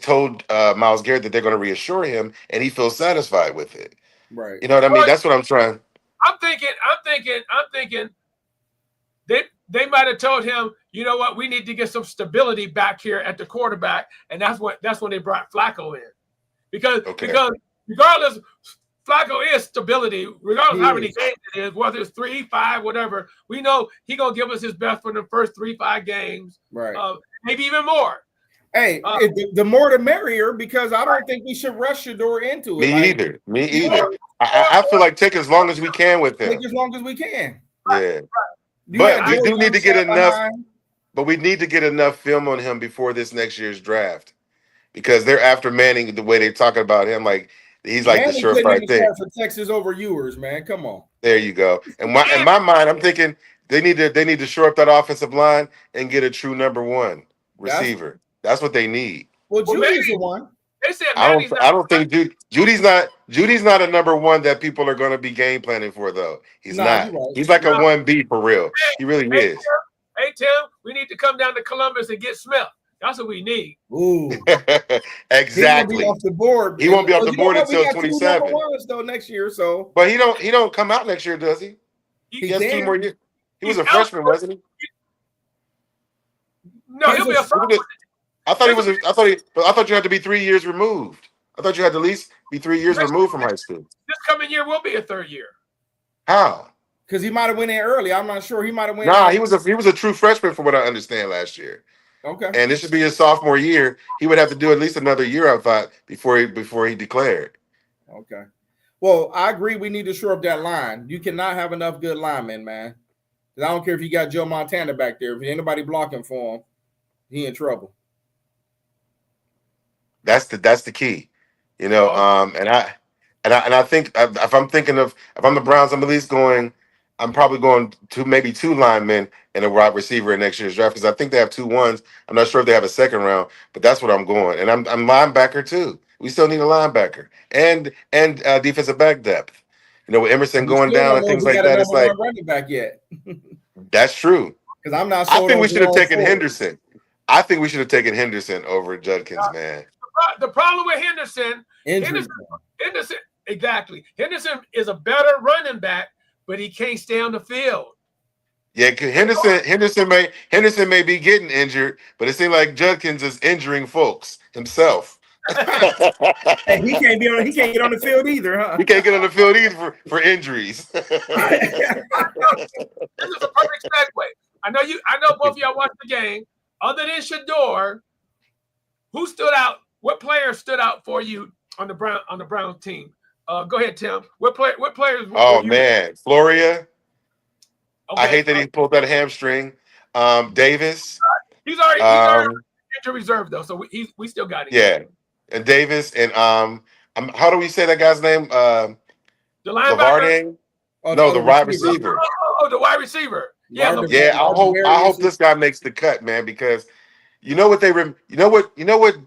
told Myles Garrett that they're going to reassure him and he feels satisfied with it?
Right.
You know what I mean? That's what I'm trying.
I'm thinking they might have told him, you know what, we need to get some stability back here at the quarterback, and that's when they brought Flacco in, because regardless, Flacco is stability, regardless of how many games it is, whether it's 3, 5, whatever. We know he's gonna give us his best for the first 3-5 games,
right?
Maybe even more.
Hey, the more the merrier, because I don't think we should rush Shador into it.
Me either. I feel like take as long as we can with him.
Take as long as we can.
Yeah. But we do need to get enough. But we need to get enough film on him before this next year's draft, because they're after Manning the way they're talking about him. Like he's like
Manning
the surefire thing.
For Texas over Ewers, man. Come on.
There you go. And in my mind, I'm thinking they need to shore up that offensive line and get a true number 1 receiver. That's what they need.
Well, Judy's the one.
They said Manny's
I don't think Judy's not a number one that people are going to be game planning for though. He's
Nah,
not.
you're right.
He's like a
No.
1B for real. He really is.
Hey Tim, we need to come down to Columbus and get Smith. That's what we need.
Ooh,
Exactly.
He won't be off the board.
He won't be off the board until
We got
27.
2 number ones though next year, so.
But he don't come out next year, does he? He has 2 more years. He was a freshman, wasn't he?
No, he'll be a freshman.
I thought you had to be 3 years removed. I thought you had to at least be 3 years removed from high school.
This coming year will be a third year.
How?
Because he might have went in early. I'm not sure. He might have went.
Nah, he was a true freshman from what I understand last year.
Okay.
And this should be his sophomore year. He would have to do at least another year, I thought, before he declared.
Okay. Well, I agree. We need to shore up that line. You cannot have enough good linemen, man. I don't care if you got Joe Montana back there. If anybody blocking for him, he in trouble.
That's the key, you know. And I think if I'm the Browns, I'm probably going to maybe 2 linemen and a wide receiver in next year's draft because I think they have 2 ones. I'm not sure if they have a second round, but that's what I'm going. And I'm linebacker too. We still need a linebacker and defensive back depth. You know, with Emerson going down and things like that, it's like
running back yet.
That's true.
Because I'm not.
I think we should have taken Henderson. I think we should have taken Henderson over Judkins, man.
The problem with Henderson, exactly. Henderson is a better running back, but he can't stay on the field.
Yeah, Henderson may be getting injured, but it seems like Judkins is injuring folks himself.
And he can't get on the field either, huh?
He can't get on the field either for injuries.
This is a perfect segue. I know both of y'all watched the game. Other than Showdawg, who stood out? What player stood out for you on the Brown team? Go ahead, Tim. What players?
Oh man, Floria.
Okay.
I hate that he pulled that hamstring. Davis.
He's already injury reserve though, so we still got him.
Yeah, and Davis and how do we say that guy's name?
The linebacker.
The wide receiver.
Oh, the wide receiver. Yeah,
I hope this guy makes the cut, man, because you know what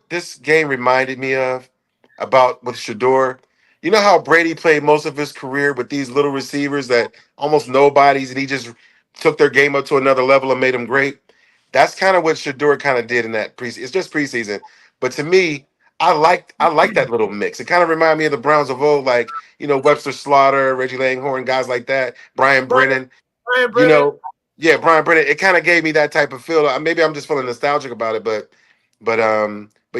this game reminded me of about with Showdawg. You know how Brady played most of his career with these little receivers that almost nobody's, and he just took their game up to another level and made them great. That's kind of what Showdawg kind of did in that preseason. It's just preseason, but to me, I like that little mix. It kind of reminded me of the Browns of old, like Webster Slaughter, Reggie Langhorne, guys like that, Brian Brennan. Brian Brennan. It kind of gave me that type of feel. Maybe I'm just feeling nostalgic about it, but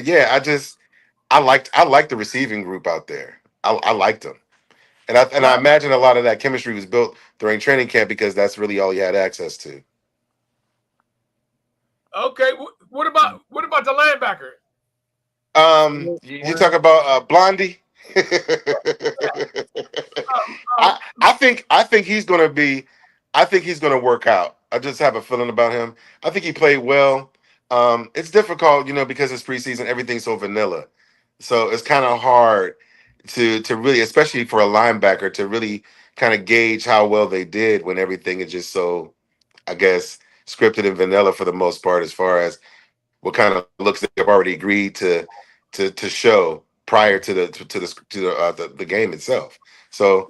yeah, I liked the receiving group out there. I liked them, and I imagine a lot of that chemistry was built during training camp because that's really all you had access to.
Okay, what about the linebacker?
You talk about Blondie. I think he's gonna be. I think he's gonna work out. I just have a feeling about him. I think he played well. It's difficult, because it's preseason. Everything's so vanilla, so it's kind of hard to really, especially for a linebacker, to really kind of gauge how well they did when everything is just so, I guess, scripted and vanilla for the most part, as far as what kind of looks they've already agreed to show prior to the game itself. So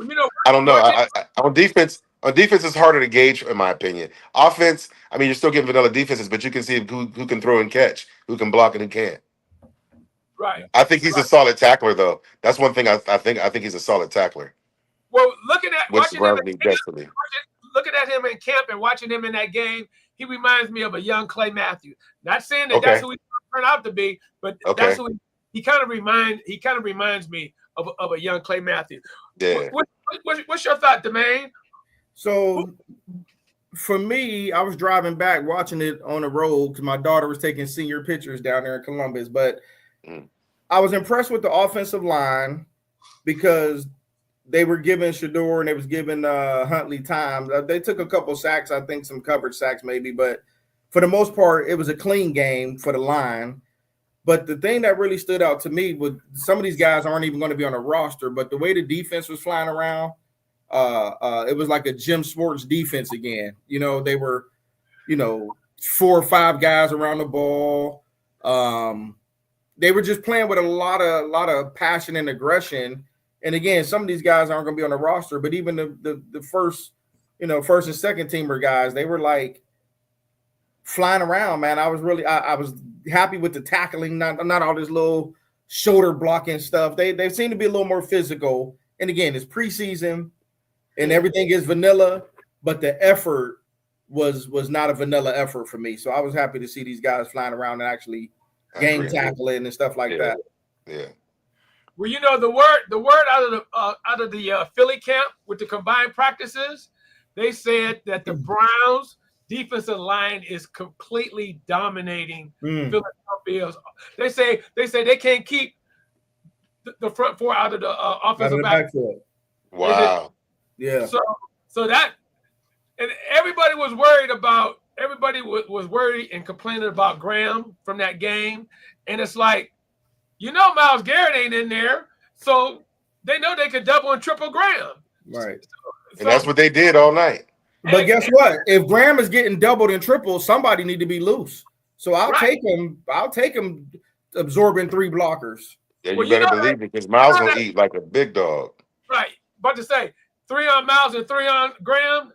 I don't know. On defense, it's harder to gauge, in my opinion. Offense, you're still getting vanilla defenses, but you can see who can throw and catch, who can block and who can't.
Right.
I think he's a solid tackler, though. That's one thing I think he's a solid tackler.
Well, looking at him in camp and watching him in that game, he reminds me of a young Clay Matthews. Not saying that that's who he turned out to be, but that's who he kind of reminds me of a young Clay Matthews.
Yeah.
What's your thought, Demaine?
So for me, I was driving back watching it on the road because my daughter was taking senior pictures down there in Columbus, but I was impressed with the offensive line because they were giving Showdawg and they was giving Huntley time. They took a couple sacks, I think some coverage sacks maybe, but for the most part, it was a clean game for the line. But the thing that really stood out to me was some of these guys aren't even going to be on a roster, but the way the defense was flying around, it was like a Jim Sports defense again. They were, 4 or 5 guys around the ball. they were just playing with a lot of passion and aggression. And again, some of these guys aren't going to be on the roster, but even the first and second teamer guys, they were like flying around, man. I was happy with the tackling, not all this little shoulder blocking stuff. They seem to be a little more physical. And again, it's preseason and everything is vanilla, but the effort was not a vanilla effort for me. So I was happy to see these guys flying around and actually game tackling and stuff like that.
Yeah.
Well, the word out of the Philly camp with the combined practices, they said that the Browns defensive line is completely dominating Philadelphia's. They say they can't keep the front four out of the offensive backfield.
Wow.
Yeah.
So that, and everybody was worried about. Everybody was worried and complaining about Graham from that game, and it's like, Myles Garrett ain't in there, so they know they could double and triple Graham.
Right.
And that's what they did all night.
But guess what? If Graham is getting doubled and tripled, somebody need to be loose. So I'll take him. I'll take him absorbing 3 blockers.
Yeah, you better believe it, because Miles gonna eat like a big dog.
Right. About to say 3 on Miles and 3 on Graham.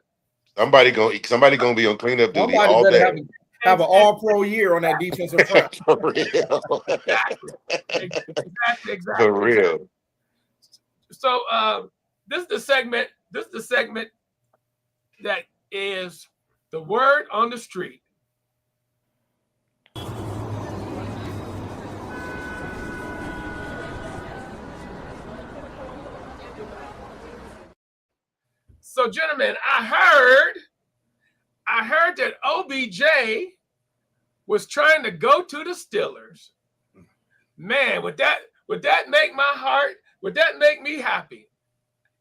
Somebody
gonna be on cleanup duty all day.
Have an all-pro year on that defensive front.
For real.
Exactly.
For real.
So this is the segment that is the word on the street. So, gentlemen, I heard that OBJ was trying to go to the Steelers. Man, would that make my heart? Would that make me happy?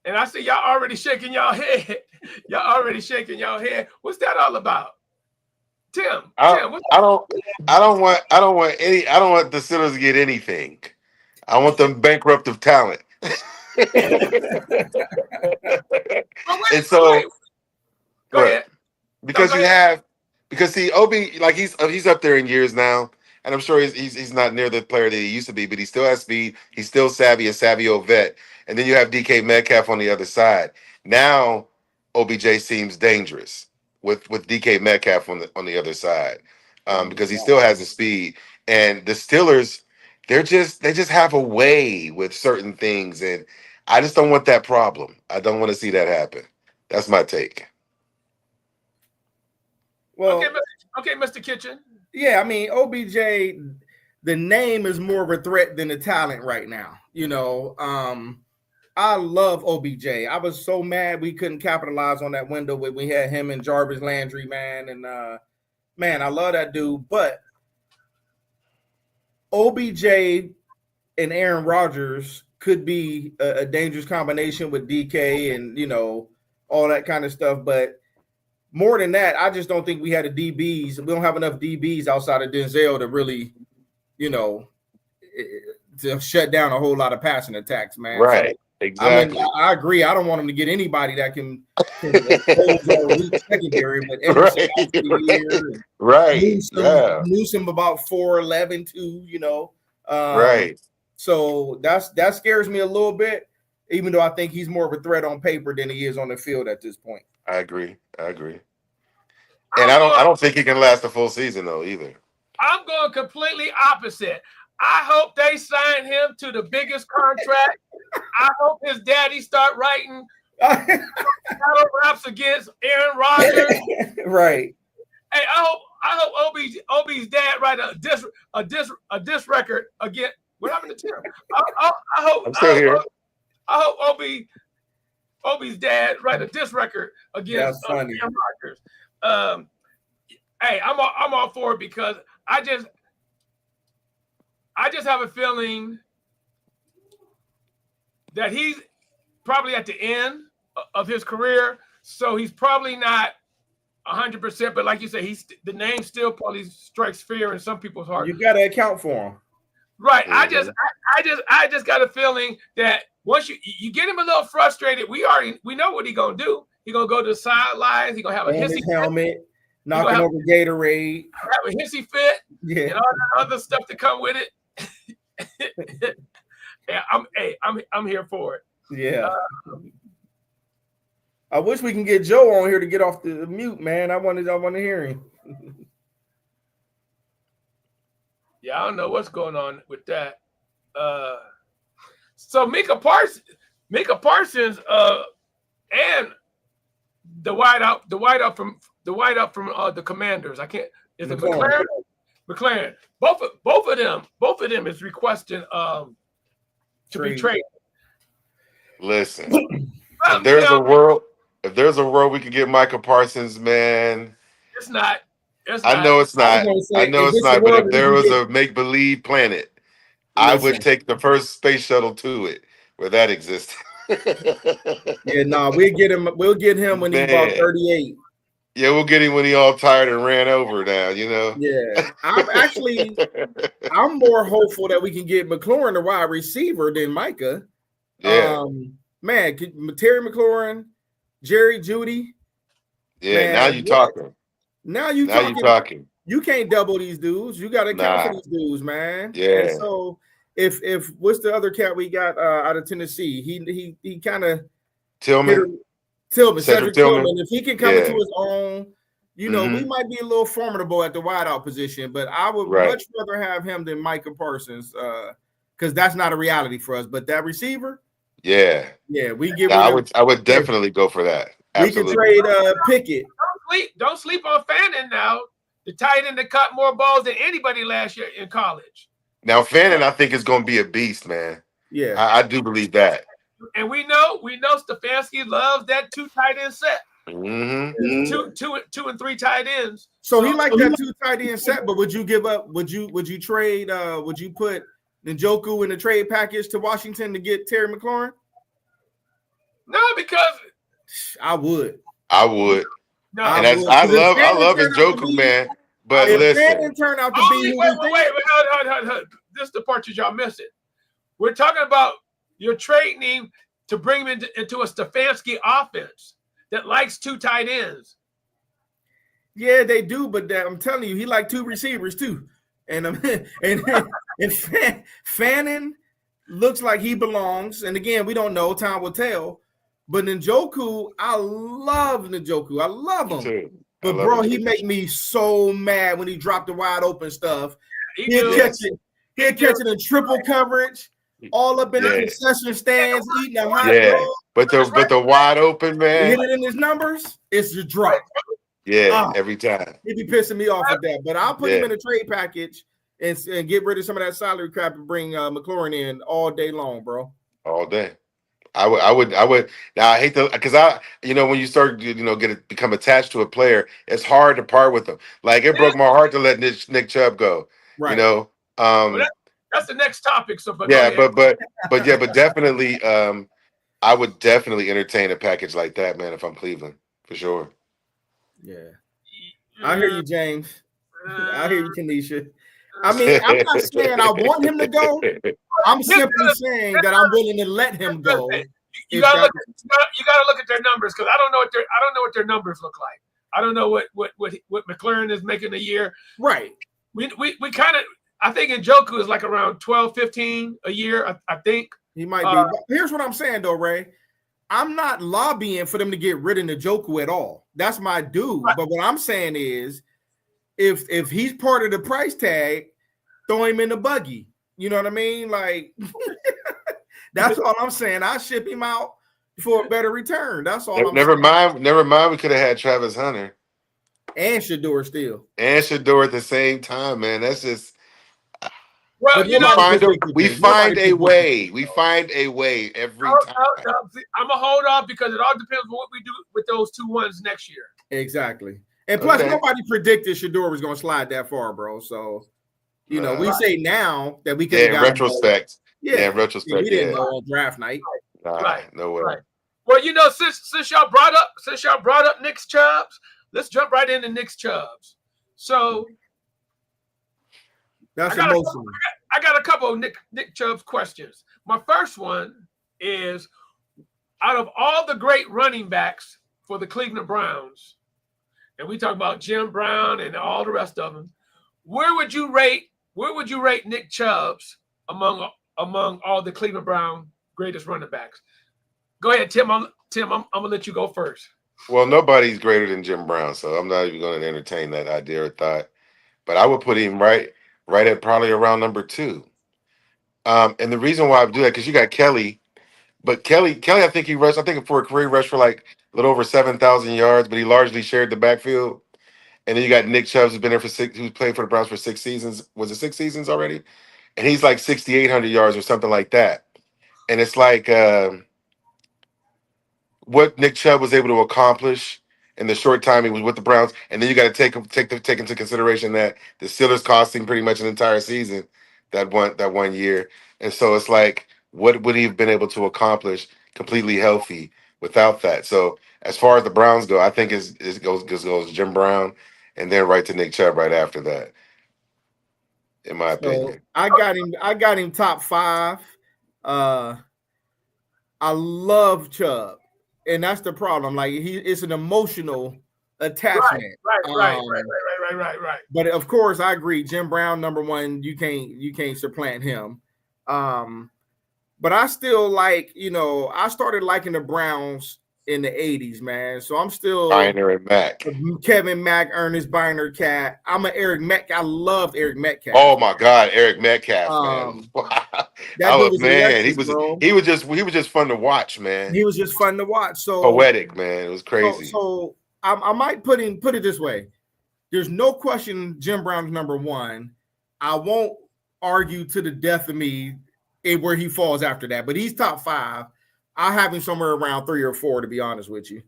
And I see y'all already shaking y'all head. What's that all about? Tim,
I don't want the Steelers to get anything. I want them bankrupt of talent. And so
go ahead.
Because see, Obi, like he's up there in years now, and I'm sure he's not near the player that he used to be, but he still has speed. He's still a savvy old vet. And then you have DK Metcalf on the other side. Now OBJ seems dangerous with DK Metcalf on the other side, because he still has the speed. And the Steelers, they just have a way with certain things, and I just don't want that problem. I don't want to see that happen. That's my take.
Well,
okay, Mr. Kitchen.
Yeah, I mean, OBJ, the name is more of a threat than the talent right now. I love OBJ. I was so mad we couldn't capitalize on that window when we had him and Jarvis Landry, man. And man, I love that dude. But OBJ and Aaron Rodgers could be a dangerous combination with DK and, all that kind of stuff. But more than that, I just don't think we had We don't have enough DBs outside of Denzel to really, to shut down a whole lot of passing attacks, man.
Right. So, exactly.
I mean, I agree. I don't want him to get anybody that can hold our weak secondary, but every year,
right.
Lose him about 4'11" too,
right.
So that scares me a little bit, even though I think he's more of a threat on paper than he is on the field at this point.
I agree. And I don't think he can last a full season though either.
I'm going completely opposite. I hope they sign him to the biggest contract. I hope his daddy start writing battle raps against Aaron Rodgers.
Right.
Hey, I hope OB's dad write a diss record against. What happened to Tim? I hope.
I'm still here.
I hope OB's dad write a diss record against Aaron Rodgers. Hey, I'm all for it, because I just have a feeling that he's probably at the end of his career, so he's probably not 100%. But like you say, the name still probably strikes fear in some people's hearts.
You got to account for him,
right? Mm-hmm. I just got a feeling that once you get him a little frustrated, we know what he's gonna do. He's gonna go to the sidelines. He's gonna have a hissy
helmet, knocking over Gatorade,
have a hissy fit, and all that other stuff to come with it. Yeah, I'm here for it.
Yeah. I wish we can get Joe on here to get off the mute, man. I want to hear him.
Yeah, I don't know what's going on with that. So Micah Parsons, and the wideout from the Commanders. I can't. Is it McLaren? McLaren. Both of them is requesting to be traded.
Listen, if there's a world we could get Micah Parsons, man.
It's not.
I know it's not. But if there was a make-believe planet, I would take the first space shuttle to it where that exists.
Yeah, we'll get him. We'll get him when he's about 38.
Yeah, we'll get him when he all tired and ran over now,
Yeah. I'm more hopeful that we can get McLaurin, the wide receiver, than Micah.
Yeah.
Man, Terry McLaurin, Jerry Jeudy.
Yeah,
man,
now you talking.
Now you talking. You can't double these dudes. You got to count for these dudes, man.
Yeah.
And so if what's the other cat we got out of Tennessee? He kind of
Tillman,
Cedric Tillman. If he can come into his own, we might be a little formidable at the wideout position. But I would much rather have him than Micah Parsons, because that's not a reality for us. But that receiver, we get.
I would definitely go for that. Absolutely.
We can trade Pickett.
Don't sleep on Fannin now. The tight end that caught more balls than anybody last year in college.
Now Fannin, I think, is going to be a beast, man.
Yeah,
I do believe that.
And we know Stefanski loves that 2 tight end set.
Mm-hmm.
Two and 3 tight ends.
So he liked that 2 tight end set, but would you give up? Would you trade? Would you put Njoku in the trade package to Washington to get Terry McLaurin?
No, because
I would.
No,
and I love Njoku, man. But listen,
Fannin turned out to be.
Wait, hold. This is the part that y'all missing. We're talking about you're trading him to bring him into a Stefanski offense that likes 2 tight ends.
Yeah, they do, but I'm telling you, he like 2 receivers too. And Fannin looks like he belongs. And again, we don't know. Time will tell. But Njoku, I love Njoku. I love him. But bro, he make me so mad when he dropped the wide open stuff. He'll catch it in triple coverage, all up in the concession stands, eating a hot dog.
But the wide open, man.
Hit it in his numbers, it's the drop.
Yeah, every time.
He'd be pissing me off with that. But I'll put him in a trade package and get rid of some of that salary crap and bring McLaurin in all day long, bro.
All day. I would. Now I hate to, because when you start, become attached to a player, it's hard to part with them. Like it broke my heart to let Nick Chubb go.
Right.
That's the next topic. So,
but definitely, I would definitely entertain a package like that, man. If I'm Cleveland, for sure.
Yeah, I hear you, James. I hear you, Kenesha. I mean, I'm not saying I want him to go. I'm simply saying that I'm willing to let him go.
You gotta look at their numbers, because I don't know what their numbers look like. I don't know what McLaurin is making a year.
Right.
We kind of, I think Njoku is like around 12, 15 a year. I think
he might be. Here's what I'm saying though, Ray. I'm not lobbying for them to get rid of Njoku at all. That's my dude. Right. But what I'm saying is, if he's part of the price tag, throw him in the buggy. You know what I mean? Like, that's all I'm saying. I ship him out for a better return. That's all.
Never mind. We could have had Travis Hunter
and Shador still,
and Shador at the same time. Man, that's just.
Well,
we find a way. We find a way every time.
I'm gonna hold off because it all depends on what we do with those 2 ones next year.
Exactly. And plus, nobody predicted Shador was gonna slide that far, bro. So. We say now that we can.
In retrospect. In retrospect.
We didn't know on draft night.
No way.
Right. Well, since y'all brought up Nick Chubbs, let's jump right into Nick Chubbs. So
that's emotional.
I got a couple of Nick Chubbs questions. My first one is, out of all the great running backs for the Cleveland Browns, and we talk about Jim Brown and all the rest of them, where would you rate Nick Chubbs among all the Cleveland Brown greatest running backs. Go ahead, Tim. I'm gonna let you go first.
Well, nobody's greater than Jim Brown, so I'm not even going to entertain that idea or thought. But I would put him right at probably around number two. And the reason why I do that because you got Kelly, but Kelly, I think he rushed. I think for a career rush for like a little over 7,000 yards, but he largely shared the backfield. And then you got Nick Chubb, who's been there for who's played for the Browns for 6 seasons. Was it 6 seasons already? And he's like 6,800 yards or something like that. And it's like what Nick Chubb was able to accomplish in the short time he was with the Browns, and then you got to take into consideration that the Steelers cost him pretty much an entire season that one year, and so it's like what would he have been able to accomplish completely healthy without that? So as far as the Browns go, I think it goes Jim Brown, and then right to Nick Chubb right after that, in my opinion.
I got him top 5. I love Chubb. And that's the problem. Like it's an emotional attachment.
Right.
But of course, I agree. Jim Brown, number one, you can't supplant him. But I still like, I started liking the Browns in the 80s, man. So I'm still
Biner and Mac.
Kevin Mack, Ernest Biner Cat. I'm an Eric Metcalf. I loved Eric Metcalf.
Oh my God, Eric Metcalf, man. He was just fun to watch, man.
He was just fun to watch. So
poetic, man. It was crazy.
So I might put it this way. There's no question Jim Brown's number one. I won't argue to the death of me where he falls after that, but he's top 5. I have him somewhere around 3 or 4, to be honest with you.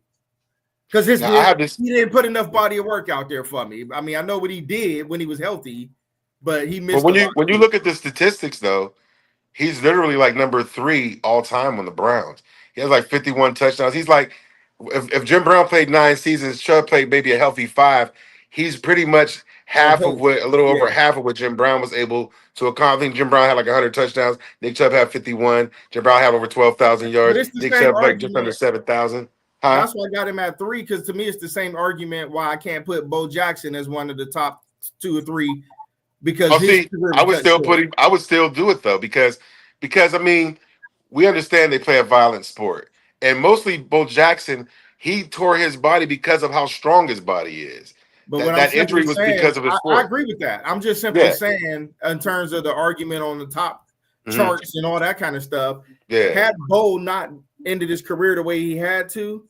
Because he didn't put enough body of work out there for me. I mean, I know what he did when he was healthy, but he missed.
But when you look at the statistics, though, he's literally like number 3 all time on the Browns. He has like 51 touchdowns. He's like, if Jim Brown played 9 seasons, Chubb played maybe a healthy 5. He's pretty much a little over half of what Jim Brown was able to accomplish. I think Jim Brown had like 100 touchdowns. Nick Chubb had 51. Jim Brown had over 12,000 yards. Nick Chubb like just under 7,000.
That's why I got him at 3, because to me it's the same argument why I can't put Bo Jackson as one of the top 2 or 3. Because
I would still do it though, because I mean, we understand they play a violent sport, and mostly Bo Jackson, he tore his body because of how strong his body is.
But
that injury was because of his sport.
I agree with that. I'm just simply saying, in terms of the argument on the top charts and all that kind of stuff, had Bo not ended his career the way he had to,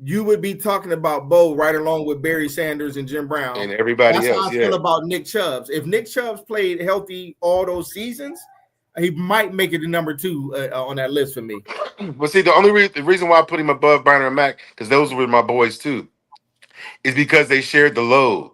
you would be talking about Bo right along with Barry Sanders and Jim Brown
and everybody else.
That's how I feel about Nick Chubb. If Nick Chubb played healthy all those seasons, he might make it to number 2 on that list for me.
But see, the reason why I put him above Biner and Mac, because those were my boys too, is because they shared the load.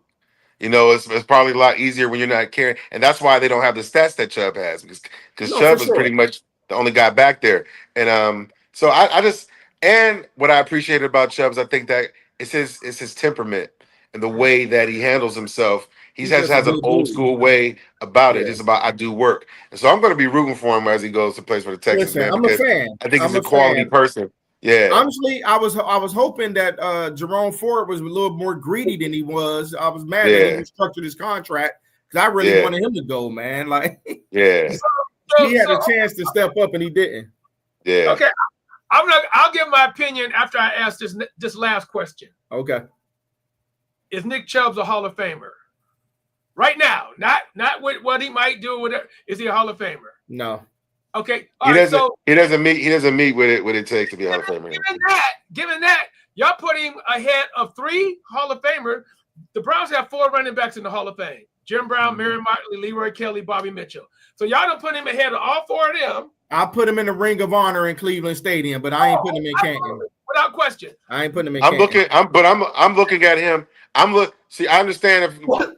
It's probably a lot easier when you're not carrying, and that's why they don't have the stats that Chubb has, because Chubb was pretty much the only guy back there. And so I just, and what I appreciated about Chubb is I think that it's his temperament and the way that he handles himself. He has an old school way about it. It's about, I do work. And so I'm going to be rooting for him as he goes to place for the Texans.
Listen, I'm a fan.
I think he's a quality person. Yeah.
Honestly, I was hoping that Jerome Ford was a little more greedy than he was. I was mad that he structured his contract because I really wanted him to go, man. Like, he had a chance to step up and he didn't.
Yeah.
Okay. I'll give my opinion after I ask this last question.
Okay.
Is Nick Chubb a Hall of Famer? Right now, not what he might do. Whatever. Is he a Hall of Famer?
No.
Okay.
He doesn't meet what it takes to be a Hall of Famer.
Given that, y'all put him ahead of 3 Hall of Famers. The Browns have 4 running backs in the Hall of Fame: Jim Brown, Marion Motley, Leroy Kelly, Bobby Mitchell. So y'all don't put him ahead of all 4 of them.
I put him in the Ring of Honor in Cleveland Stadium, but I ain't putting him in Canton.
Without question.
I ain't putting him in Canton.
I'm looking at him. See, I understand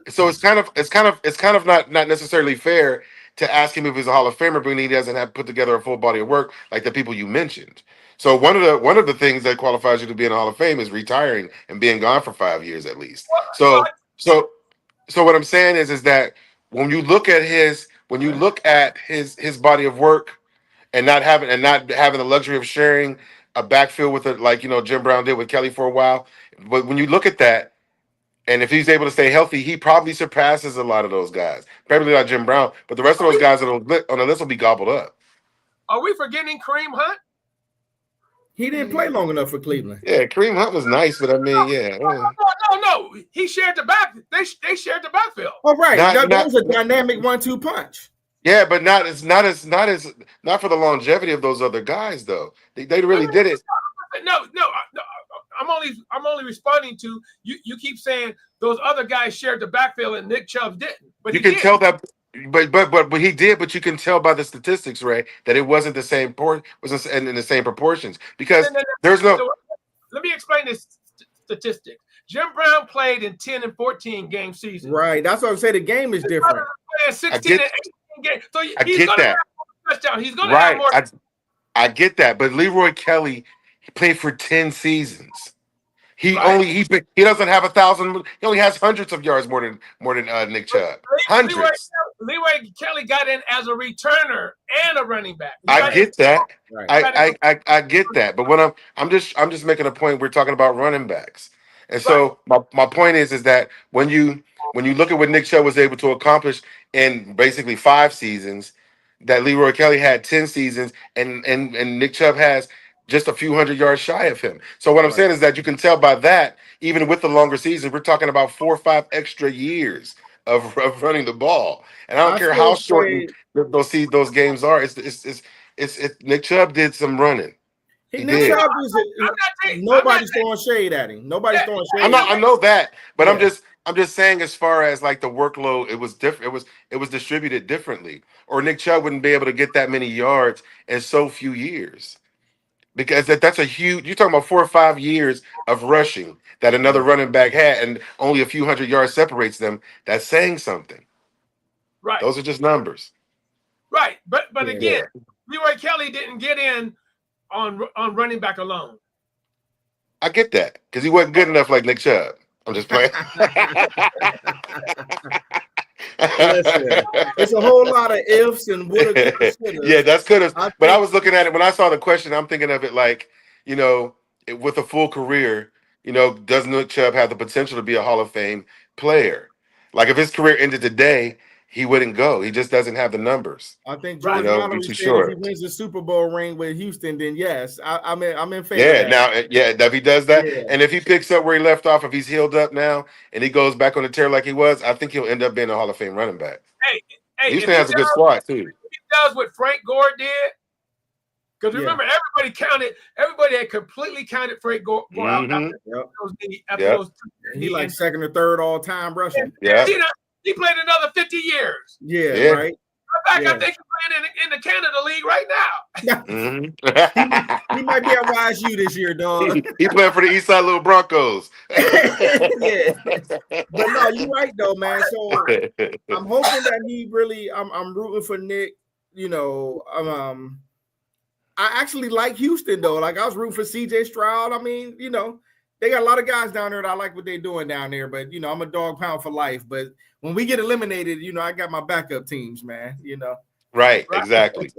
so it's kind of not necessarily fair to ask him if he's a Hall of Famer, but he doesn't have put together a full body of work like the people you mentioned. So one of the things that qualifies you to be in the Hall of Fame is retiring and being gone for 5 years at least. So what I'm saying is that when you look at his body of work and not having the luxury of sharing a backfield with it like Jim Brown did with Kelly for a while, but when you look at that, And if he's able to stay healthy, he probably surpasses a lot of those guys. Probably not Jim Brown, but the rest of those guys on the list will be gobbled up.
Are we forgetting Kareem Hunt?
He didn't play long enough for Cleveland.
Yeah, Kareem Hunt was nice, but I mean, yeah.
No. He shared the back. They shared the backfield.
Oh, right. That was a dynamic 1-2 punch.
Yeah, but not for the longevity of those other guys though. They really did it.
No. I'm only responding to you. You keep saying those other guys shared the backfield and Nick Chubb didn't. But
you can tell that. But he did. But you can tell by the statistics, Ray, that it wasn't the same wasn't in the same proportions because there's no.
Let me explain this statistic. Jim Brown played in 10 and 14 game seasons.
Right. That's what I'm saying. The game is different.
16 and 18 games. So
I get that.
Touchdown. He's going to have more.
I get that. But Leroy Kelly, he played for 10 seasons. He doesn't have 1,000. He only has hundreds of yards more than Nick Chubb. Hundreds.
Leroy Kelly got in as a returner and a running back.
I get that.
Right.
I get that. But when I'm just making a point. We're talking about running backs, and so my point is that when you look at what Nick Chubb was able to accomplish in basically 5 seasons, that Leroy Kelly had 10 seasons, and Nick Chubb has just a few hundred yards shy of him. So what I'm saying is that you can tell by that, even with the longer seasons, we're talking about 4 or 5 extra years of running the ball. And I don't care how short those games are. It's Nick Chubb did some running.
Nick Chubb nobody's throwing shade at him. Nobody's throwing shade.
I know that, but I'm just saying, as far as like the workload, it was different. It was distributed differently. Or Nick Chubb wouldn't be able to get that many yards in so few years. Because that's a huge. You're talking about 4 or 5 years of rushing that another running back had, and only a few hundred yards separates them. That's saying something.
Right.
Those are just numbers.
Right, but again, Leroy Kelly didn't get in on running back alone.
I get that because he wasn't good enough like Nick Chubb. I'm just playing.
Listen, it's a whole lot of ifs and woulda.
Yeah, that's could have. But I was looking at it when I saw the question. I'm thinking of it like, with a full career, does Nick Chubb have the potential to be a Hall of Fame player? Like if his career ended today, he wouldn't go. He just doesn't have the numbers.
I think George Mallory said if he wins the Super Bowl ring with Houston, then yes, I'm in favor.
If he does that, and if he picks up where he left off, if he's healed up now and he goes back on the tear like he was, I think he'll end up being a Hall of Fame running back.
Hey,
Houston has a good squad too.
He does what Frank Gore did. Because remember, everybody had completely counted Frank Gore out after those.
He like second or third all time rushing.
Yeah.
He played another 50 years.
Yeah. Right.
In fact, I think he's playing in the Canada League right
now.
He might be at YSU this year, dog.
He playing for the Eastside Little Broncos.
Yeah. But no, you're right though, man. So I'm hoping that he really. I'm rooting for Nick. I actually like Houston though. Like I was rooting for CJ Stroud. I mean, they got a lot of guys down there that I like what they're doing down there. But I'm a dog pound for life. But when we get eliminated, I got my backup teams, man.
Right, exactly.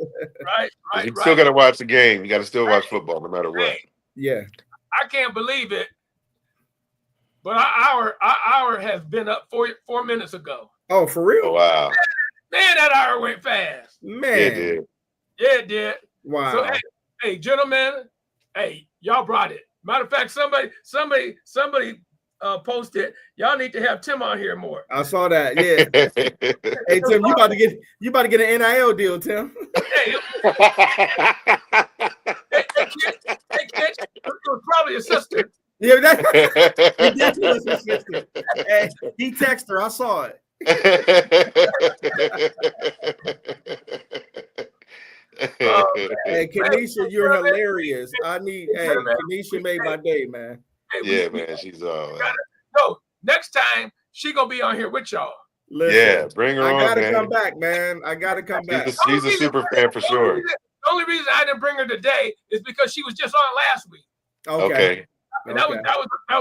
Right.
You still got to watch the game. You got to still watch football no matter what.
Yeah.
I can't believe it. But our hour has been up 4 minutes ago.
Oh, for real?
Oh, wow.
Man, that hour went fast.
Man.
Yeah, it did.
Wow.
So, hey, gentlemen, y'all brought it. Matter of fact, somebody posted, y'all need to have Tim on here more.
I saw that. Yeah. Hey, Tim, you about to get an NIL deal, Tim.
Hey, kid, it was probably a sister.
Yeah, that was his sister. Hey, he texted her. I saw it. Hey, Kanisha, you're hilarious. Kanisha made my day, man.
Hey, man, she's all.
No, next time she gonna be on here with y'all.
Listen, bring her on.
I gotta come back, man. I gotta come back.
She's a super fan for sure.
The only reason I didn't bring her today is because she was just on last week.
Okay.
And that was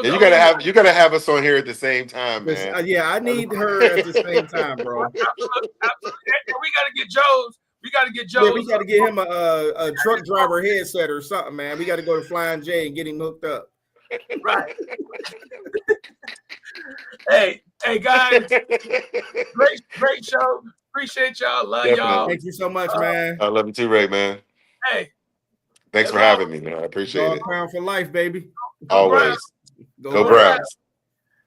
you gotta have us on here at the same time, man.
I need her at the same time, bro.
Absolutely. We gotta get Joe's.
Yeah, we gotta get him a truck driver headset or something, man. We gotta go to Flying J and get him hooked up.
Right. Hey, guys, great show. Appreciate y'all. Love y'all.
Thank you so much, man.
I love you too, Ray, man.
Hey,
thanks for having me, man. I appreciate it.
Crown for life, baby.
Always. Go Browns.